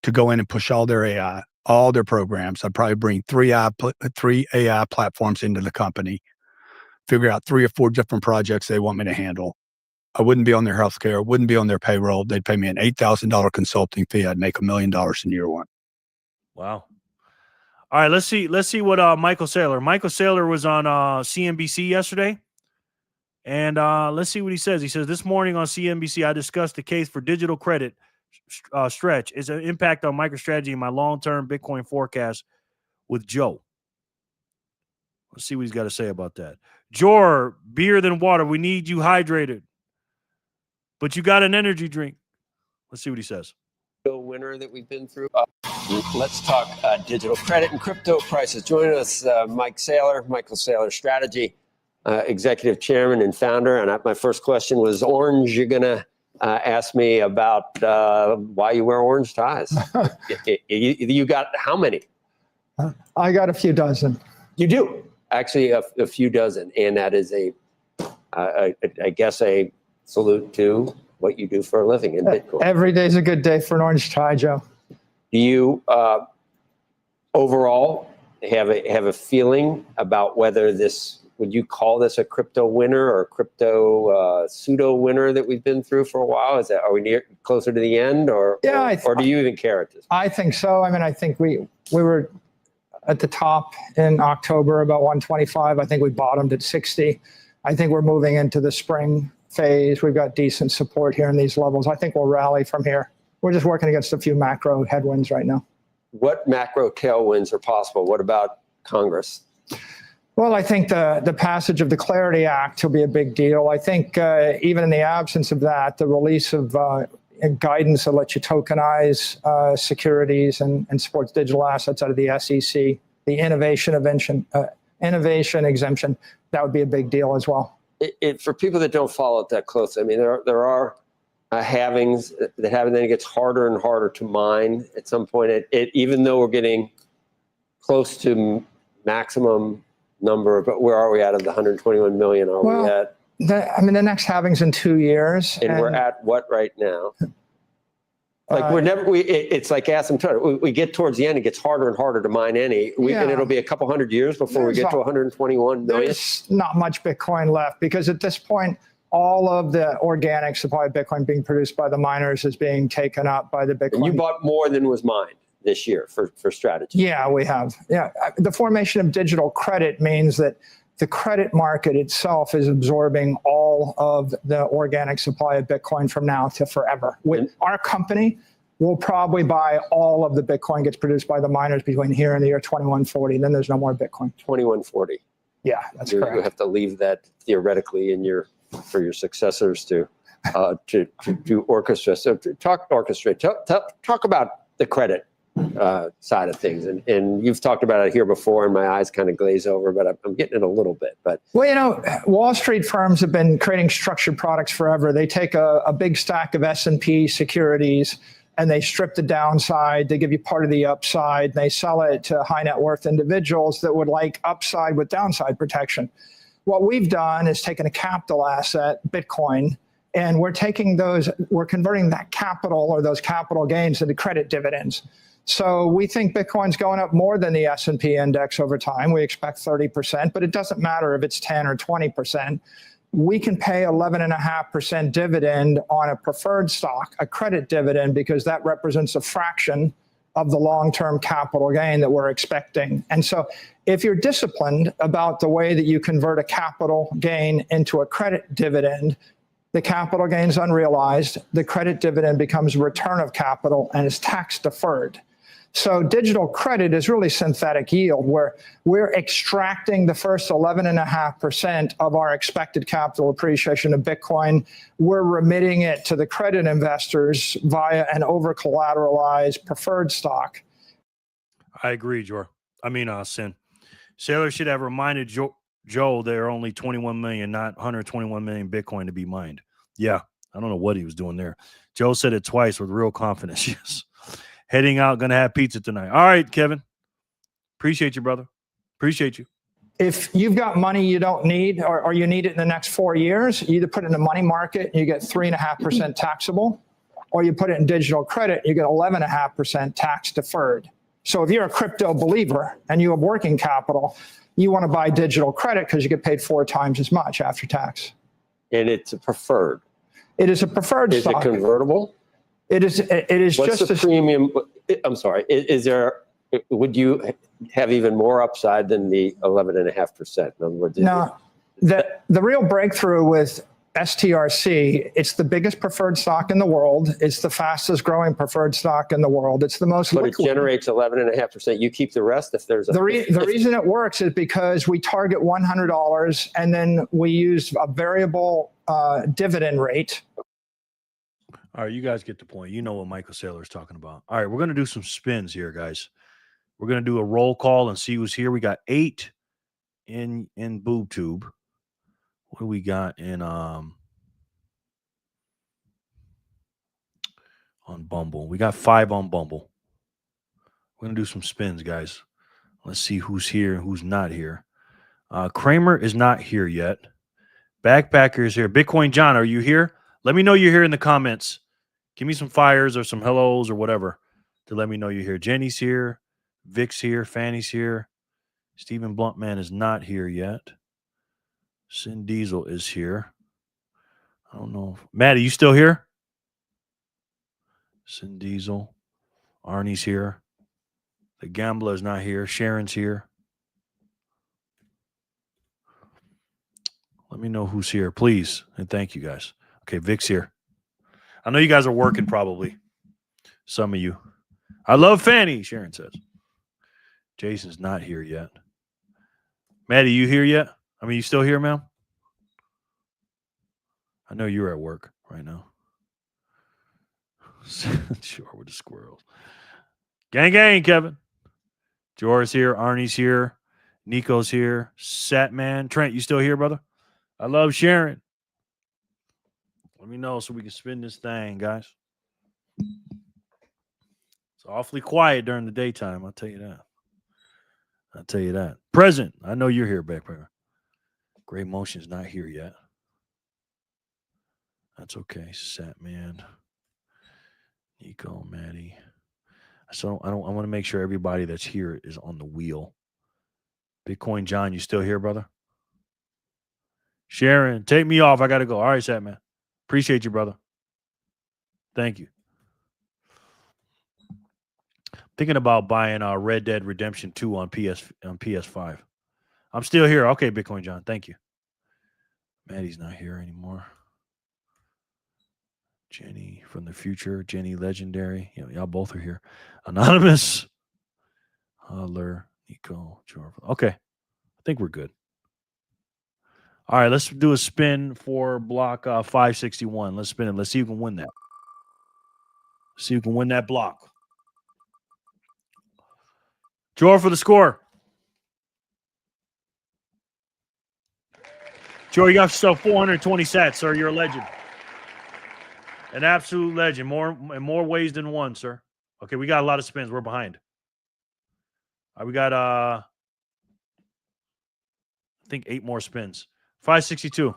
to go in and push all their AI, all their programs. I'd probably bring three AI platforms into the company, figure out 3 or 4 different projects they want me to handle. I wouldn't be on their healthcare, wouldn't be on their payroll. They'd pay me an $8,000 consulting fee. I'd make $1 million in year 1. Wow. All right, let's see what Michael Saylor. Michael Saylor was on CNBC yesterday. And let's see what he says. He says, this morning on CNBC, I discussed the case for digital credit stretch is an impact on MicroStrategy and my long-term Bitcoin forecast with Joe. Let's see what he's got to say about that. Jor, beer than water. We need you hydrated. But you got an energy drink. Let's see what he says. Winner that we've been through. Let's talk digital credit and crypto prices. Joining us, Mike Saylor, Michael Saylor Strategy. Executive chairman and founder. And my first question was, Orange, you're going to ask me about why you wear orange ties. You got how many? I got a few dozen. You do? Actually, a few dozen. And that is I guess a salute to what you do for a living in Bitcoin. Every day's a good day for an orange tie, Joe. Do you overall have a feeling about whether this, would you call this a crypto winter or a crypto pseudo winter that we've been through for a while? Are we closer to the end, or do you even care at this point? I think so. I mean, I think we were at the top in October, about 125. I think we bottomed at 60. I think we're moving into the spring phase. We've got decent support here in these levels. I think we'll rally from here. We're just working against a few macro headwinds right now. What macro tailwinds are possible? What about Congress? Well, I think the passage of the Clarity Act will be a big deal. I think even in the absence of that, the release of guidance that lets you tokenize securities and supports digital assets out of the SEC, the innovation exemption, that would be a big deal as well. For people that don't follow it that close, I mean, there are halvings that happen, then it gets harder and harder to mine at some point. Even though we're getting close to maximum number, but where are we at of the 121 million? We at? The next halving's in 2 years. And we're at what right now? Like it's like asymptotic. We get towards the end, it gets harder and harder to mine and it'll be a couple hundred years before we get to 121 million. There's not much Bitcoin left because at this point, all of the organic supply of Bitcoin being produced by the miners is being taken up by the Bitcoin. And you bought more than was mined this year for strategy. Yeah, we have. Yeah, the formation of digital credit means that the credit market itself is absorbing all of the organic supply of Bitcoin from now to forever. With our company, we'll probably buy all of the Bitcoin gets produced by the miners between here and the year 2140. Then there's no more Bitcoin. 2140. Yeah, that's correct. You have to leave that theoretically for your successors to to orchestrate. So talk about the credit side of things, and you've talked about it here before, and my eyes kind of glaze over, but I'm getting it a little bit. But well, Wall Street firms have been creating structured products forever. They take a big stack of S&P securities and they strip the downside. They give you part of the upside. And they sell it to high net worth individuals that would like upside with downside protection. What we've done is taken a capital asset, Bitcoin, and we're converting that capital or those capital gains into credit dividends. So we think Bitcoin's going up more than the S&P index over time. We expect 30%, but it doesn't matter if it's 10 or 20%. We can pay 11.5% dividend on a preferred stock, a credit dividend, because that represents a fraction of the long-term capital gain that we're expecting. And so if you're disciplined about the way that you convert a capital gain into a credit dividend, the capital gain's unrealized, the credit dividend becomes a return of capital and is tax deferred. So digital credit is really synthetic yield, where we're extracting the first 11.5% of our expected capital appreciation of Bitcoin. We're remitting it to the credit investors via an over-collateralized preferred stock. I agree, Sin. Sailor should have reminded Joe there are only 21 million, not 121 million Bitcoin to be mined. Yeah, I don't know what he was doing there. Joe said it twice with real confidence. Yes. Heading out, gonna have pizza tonight. All right, Kevin. Appreciate you, brother. Appreciate you. If you've got money you don't need, or you need it in the next 4 years, you either put it in a money market, you get 3.5% taxable, or you put it in digital credit, you get 11.5% tax deferred. So if you're a crypto believer and you have working capital, you want to buy digital credit because you get paid 4 times as much after tax. And it's a preferred. It is a preferred stock. Is it convertible? It is. What's just the premium? I'm sorry. Would you have even more upside than the 11.5%? In other words, no. The real breakthrough with STRC, it's the biggest preferred stock in the world. It's the fastest growing preferred stock in the world. It's the most liquid. But it generates 11.5%. You keep the rest if there's a... The reason it works is because we target $100 and then we use a variable dividend rate. All right, you guys get the point. You know what Michael Saylor is talking about. All right, we're going to do some spins here, guys. We're going to do a roll call and see who's here. We got 8 in BoobTube. What do we got in on Bumble? We got 5 on Bumble. We're going to do some spins, guys. Let's see who's here and who's not here. Kramer is not here yet. Backpacker is here. Bitcoin John, are you here? Let me know you're here in the comments. Give me some fires or some hellos or whatever to let me know you're here. Jenny's here. Vic's here. Fanny's here. Stephen Bluntman is not here yet. Sin Diesel is here. I don't know. Maddie, you still here? Sin Diesel. Arnie's here. The Gambler is not here. Sharon's here. Let me know who's here, please. And thank you, guys. Okay, Vic's here. I know you guys are working probably. Some of you. I love Fanny, Sharon says. Jason's not here yet. Maddie, you here yet? I mean, you still here, ma'am? I know you're at work right now. Sure, with the squirrels. Gang, gang, Kevin. Jor's here. Arnie's here. Nico's here. Satman. Trent, you still here, brother? I love Sharon. Let me know so we can spin this thing, guys. It's awfully quiet during the daytime. I'll tell you that. Present. I know you're here, Backpacker. Great Motion's not here yet. That's okay. Satman. Nico, Maddie. So I want to make sure everybody that's here is on the wheel. Bitcoin John, you still here, brother? Sharon, take me off. I got to go. All right, Satman. Appreciate you, brother. Thank you. Thinking about buying Red Dead Redemption 2 on PS5. I'm still here. Okay, Bitcoin John. Thank you. Maddie's not here anymore. Jenny from the future. Jenny Legendary. Y'all both are here. Anonymous. Holler. Nico. Jorva. Okay. I think we're good. All right, let's do a spin for block 561. Let's spin it. Let's see who can win that. See who can win that block. Draw for the score. Joe, you got yourself 420 sats, sir. You're a legend. An absolute legend. In more ways than one, sir. Okay, we got a lot of spins. We're behind. All right, we got I think 8 more spins. 562.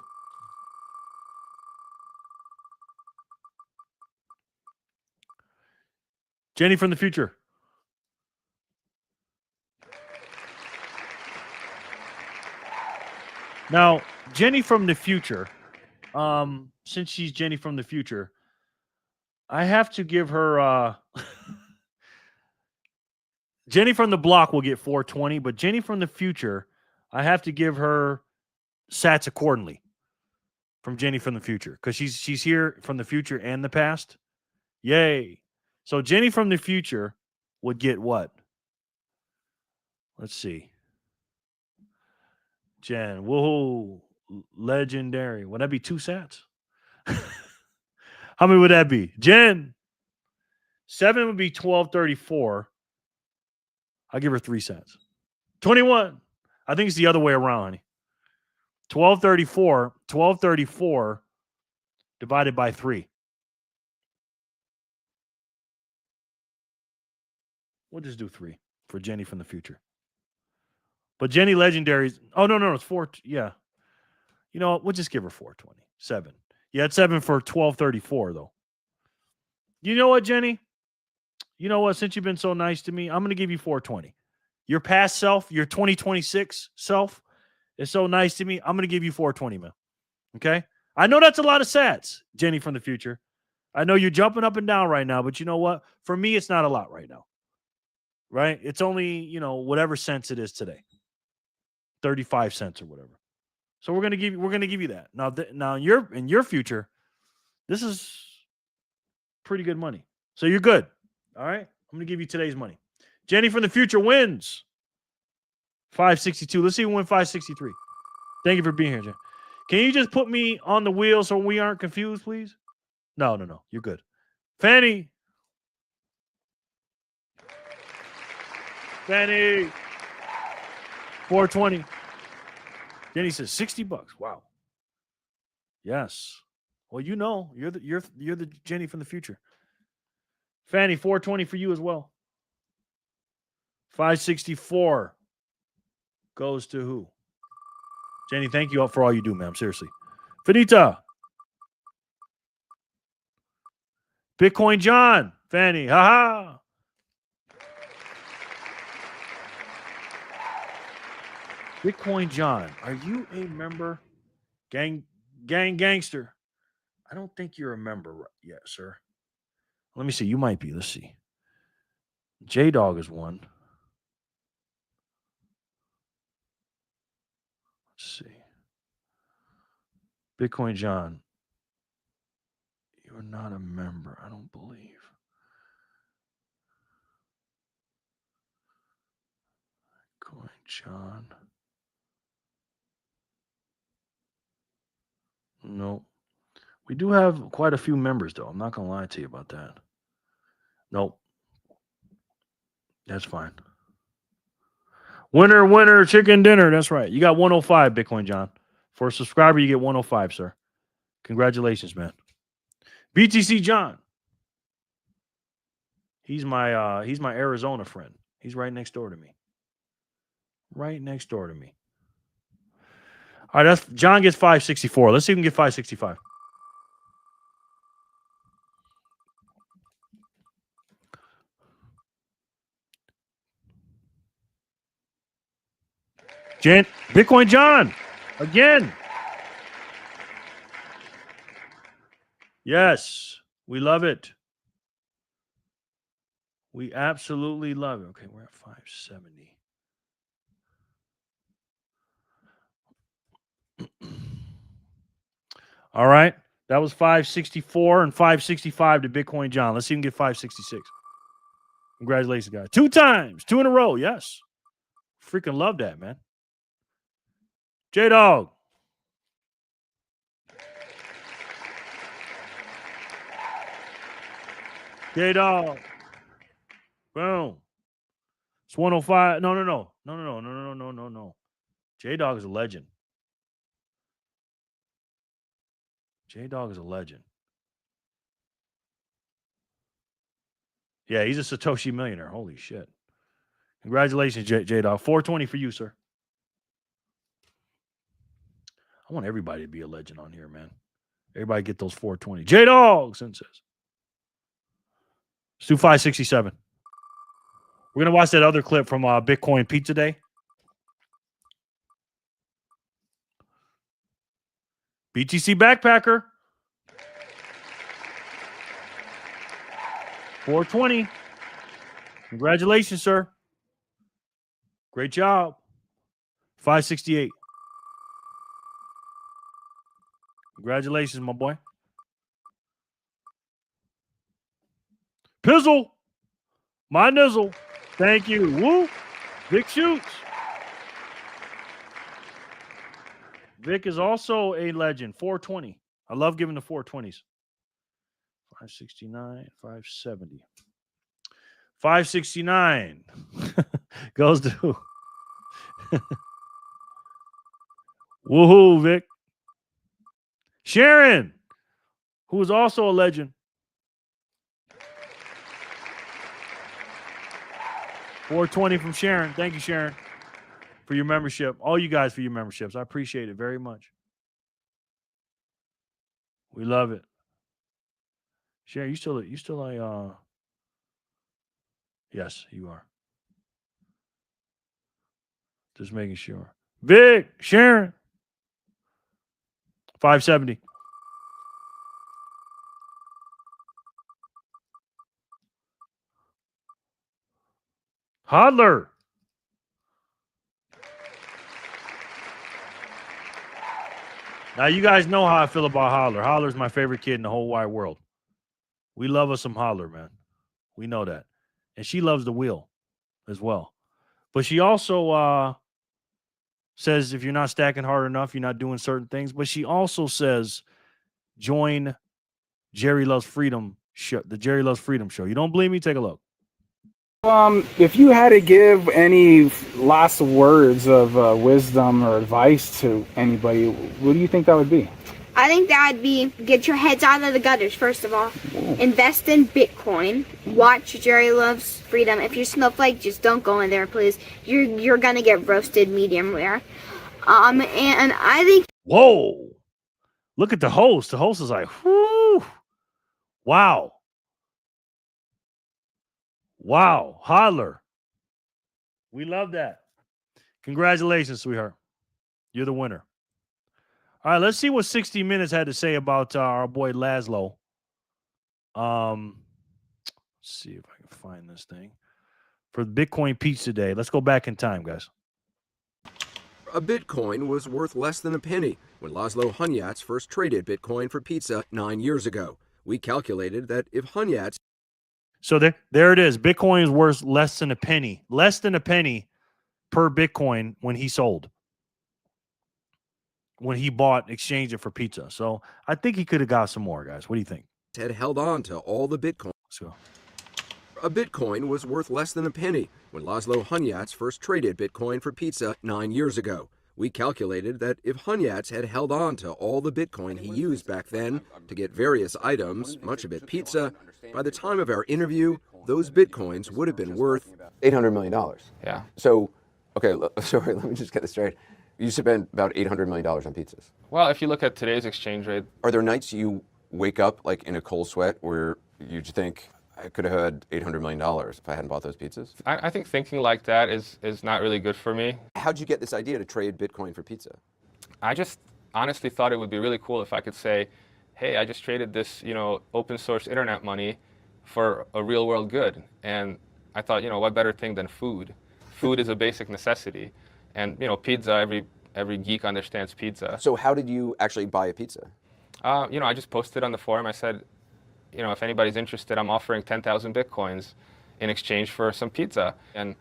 Jenny from the future. Now, Jenny from the future, since she's Jenny from the future, I have to give her Jenny from the block will get 420, but Jenny from the future, I have to give her sats accordingly from Jenny from the future because she's here from the future and the past. Yay. So Jenny from the future would get what? Let's see. Jen, whoa, legendary. Would that be 2 sats? How many would that be? Jen, 7 would be 1234. I'll give her 3 sats. 21. I think it's the other way around, honey. 1234 divided by 3. We'll just do 3 for Jenny from the future. But Jenny Legendary's, oh, no, it's 4. Yeah. You know what? We'll just give her 420. 7. Yeah, it's 7 for 1234, though. You know what, Jenny? You know what? Since you've been so nice to me, I'm going to give you 420. Your past self, your 2026 self is so nice to me. I'm going to give you 420, man. Okay? I know that's a lot of sats, Jenny from the future. I know you're jumping up and down right now, but you know what? For me, it's not a lot right now. Right? It's only, whatever cents it is today. 35 cents or whatever. So we're going to give you that. Now in your future, this is pretty good money. So you're good. All right? I'm going to give you today's money. Jenny from the future wins 562. Let's see who win 563. Thank you for being here, Jen. Can you just put me on the wheel so we aren't confused, please? No. You're good. Fanny. 420. Jenny says $60. Wow. Yes. Well, you're the Jenny from the future. Fanny, 420 for you as well. 564 goes to who? Jenny, thank you for all you do, ma'am. Seriously. Finita. Bitcoin John. Fanny. Ha. Bitcoin John, are you a member? Gangster. I don't think you're a member yet, sir. Let me see. You might be. Let's see. J-Dog is one. Let's see. Bitcoin John. You're not a member, I don't believe. Bitcoin John. No. We do have quite a few members, though. I'm not going to lie to you about that. Nope. That's fine. Winner, chicken dinner. That's right. You got 105, Bitcoin John. For a subscriber, you get 105, sir. Congratulations, man. BTC John. He's my Arizona friend. He's right next door to me. All right, that's John gets 564. Let's see if we can get 565. Bitcoin John, again. Yes, we love it. We absolutely love it. Okay, we're at 570. All right. That was 564 and 565 to Bitcoin John. Let's see if we can get 566. Congratulations, guys. 2 times, 2 in a row. Yes. Freaking love that, man. J-Dog. J-Dog. Boom. It's 105. No. J-Dog is a legend. J-Dog is a legend. Yeah, he's a Satoshi millionaire. Holy shit. Congratulations, J-Dog. 420 for you, sir. I want everybody to be a legend on here, man. Everybody get those 420. J-Dog, Sin says. Let's do 567. We're going to watch that other clip from Bitcoin Pizza Day. BTC Backpacker. 420. Congratulations, sir. Great job. 568. Congratulations, my boy. Pizzle. My nizzle. Thank you. Woo. Vic shoots. Vic is also a legend. 420. I love giving the 420s. 569, 570. 569 goes to woohoo, Vic. Sharon, who is also a legend. 420 from Sharon. Thank you, Sharon, for your membership. All you guys for your memberships. I appreciate it very much. We love it. Sharon, you still yes, you are. Just making sure. Vic, Sharon. 570. Hodler. Now, you guys know how I feel about Hodler. Hodler's my favorite kid in the whole wide world. We love us some Hodler, man. We know that. And she loves the wheel as well. But she also says if you're not stacking hard enough, you're not doing certain things. But she also says join Jerry Loves Freedom show, the Jerry Loves Freedom show. You don't believe me? Take a look. If you had to give any last words of wisdom or advice to anybody, what do you think that would be? I think that would be get your heads out of the gutters, first of all. Invest in Bitcoin. Watch Jerry Loves Freedom. If you're Snowflake, just don't go in there, please. You're going to get roasted medium rare. And I think... Whoa. Look at the host. The host is like, whoo. Wow. Wow. Hodler. We love that. Congratulations, sweetheart. You're the winner. All right, let's see what 60 Minutes had to say about our boy Laszlo. Let's see if I can find this thing. For Bitcoin Pizza Day. Let's go back in time, guys. A Bitcoin was worth less than a penny when Laszlo Hunyats first traded Bitcoin for pizza 9 years ago. We calculated that if Hunyats... So there it is. Bitcoin is worth less than a penny. Less than a penny per Bitcoin when he sold. When he bought, exchanged it for pizza. So I think he could have got some more, guys. What do you think? ...had held on to all the Bitcoin. Let's go. A Bitcoin was worth less than a penny when Laszlo Hunyats first traded Bitcoin for pizza 9 years ago. We calculated that if Hunyats had held on to all the Bitcoin he used back then to get various items, much of it pizza, by the time of our interview, those Bitcoins would have been worth $800 million. Yeah. So, okay, sorry, let me just get this straight. You spent about $800 million on pizzas. Well, if you look at today's exchange rate. Are there nights you wake up like in a cold sweat where you think, I could have had $800 million if I hadn't bought those pizzas? I think thinking like that is not really good for me. How'd you get this idea to trade Bitcoin for pizza? I just honestly thought it would be really cool if I could say, hey, I just traded this, open source internet money for a real world good. And I thought, what better thing than food? Food is a basic necessity. And, pizza, every geek understands pizza. So how did you actually buy a pizza? I just posted on the forum. I said, if anybody's interested, I'm offering 10,000 Bitcoins in exchange for some pizza. And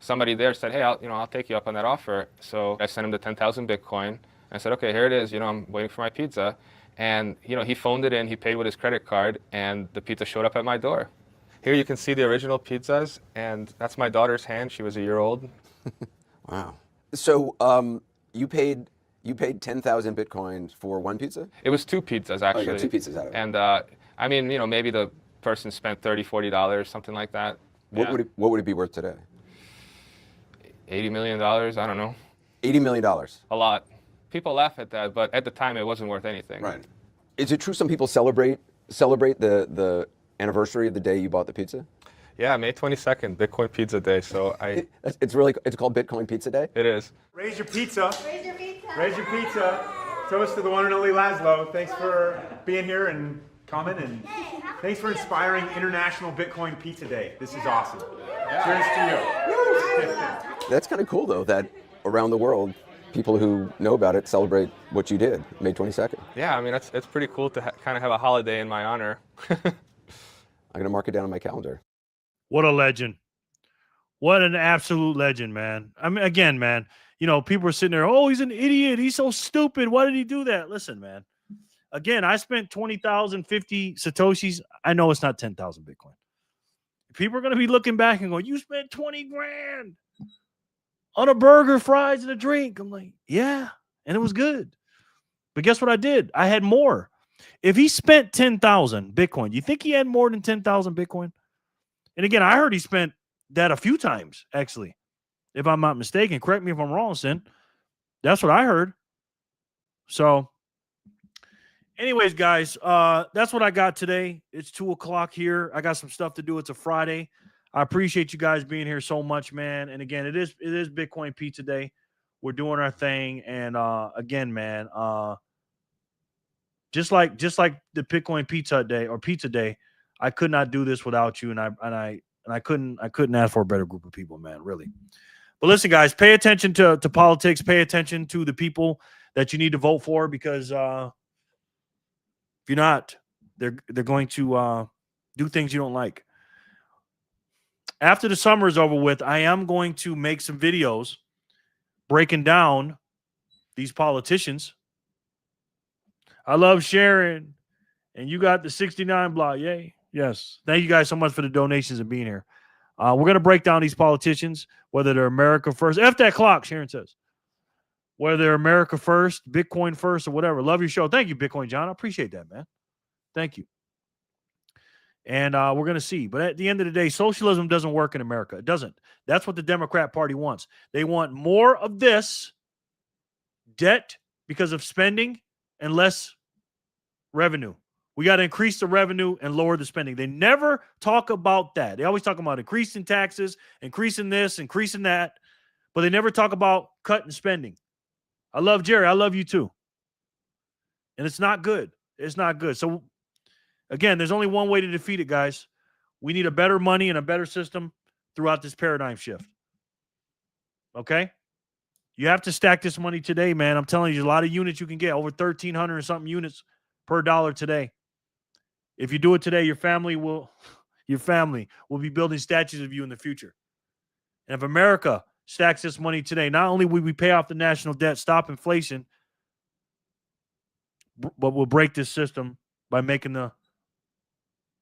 somebody there said, hey, I'll take you up on that offer. So I sent him the 10,000 Bitcoin. I said, okay, here it is. I'm waiting for my pizza. And, he phoned it in. He paid with his credit card. And the pizza showed up at my door. Here you can see the original pizzas, and that's my daughter's hand. She was a year old. Wow. So you paid 10,000 Bitcoin for one pizza? It was 2 pizzas, actually. Oh, you got 2 pizzas out of it. And I mean, you know, maybe the person spent $30, $40, something like that. What would it be worth today? $80 million, I don't know. $80 million. A lot. People laugh at that, but at the time it wasn't worth anything. Right. Is it true some people celebrate the anniversary of the day you bought the pizza? Yeah, May 22nd, Bitcoin Pizza Day. So it's called Bitcoin Pizza Day? It is. Raise your pizza. Raise your pizza. Raise your pizza. Toast to the one and only Laszlo. Thanks for being here and coming, and thanks for inspiring International Bitcoin Pizza Day. This is awesome. Cheers to you. That's kind of cool, though, that around the world, people who know about it celebrate what you did, May 22nd. Yeah, I mean, it's pretty cool to kind of have a holiday in my honor. I'm going to mark it down on my calendar. What a legend. What an absolute legend, man. I mean, again, man, you know, people are sitting there, oh, he's an idiot. He's so stupid. Why did he do that? Listen, man. Again, I spent 20,000, 50 Satoshis. I know it's not 10,000 Bitcoin. People are going to be looking back and going, you spent 20 grand on a burger, fries, and a drink. I'm like, yeah, and it was good. But guess what I did? I had more. If he spent 10,000 Bitcoin, you think he had more than 10,000 Bitcoin? And again, I heard he spent that a few times, actually, if I'm not mistaken. Correct me if I'm wrong, Sin. That's what I heard. So, anyways, guys, that's what I got today. It's 2:00 here. I got some stuff to do. It's a Friday. I appreciate you guys being here so much, man. And again, it is Bitcoin Pizza Day. We're doing our thing. And again, man, just like the Bitcoin Pizza Day or Pizza Day, I could not do this without you. And I couldn't ask for a better group of people, man, really. But listen, guys, pay attention to politics, pay attention to the people that you need to vote for, because if you're not, they're going to do things you don't like. After the summer is over with, I am going to make some videos breaking down these politicians. I love sharing, and you got the 69 block. Yay. Yes. Thank you guys so much for the donations and being here. We're going to break down these politicians, whether they're America first. F that clock, Sharon says. Whether they're America first, Bitcoin first, or whatever. Love your show. Thank you, Bitcoin John. I appreciate that, man. Thank you. And we're going to see. But at the end of the day, socialism doesn't work in America. It doesn't. That's what the Democrat Party wants. They want more of this debt because of spending and less revenue. We got to increase the revenue and lower the spending. They never talk about that. They always talk about increasing taxes, increasing this, increasing that, but they never talk about cutting spending. I love Jerry. I love you too. And it's not good. It's not good. So again, there's only one way to defeat it, guys. We need a better money and a better system throughout this paradigm shift. Okay? You have to stack this money today, man. I'm telling you, a lot of units you can get, over 1,300 and something units per dollar today. If you do it today, your family will be building statues of you in the future. And if America stacks this money today, not only will we pay off the national debt, stop inflation, but we'll break this system by making the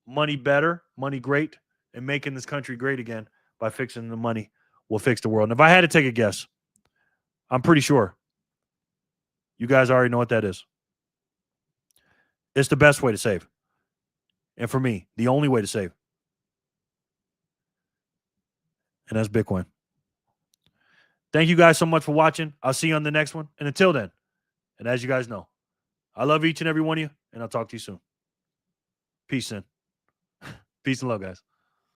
money better, money great, and making this country great again by fixing the money. We'll fix the world. And if I had to take a guess, I'm pretty sure you guys already know what that is. It's the best way to save. And for me, the only way to save. And that's Bitcoin. Thank you guys so much for watching. I'll see you on the next one. And until then, and as you guys know, I love each and every one of you, and I'll talk to you soon. Peace in. Peace and love, guys.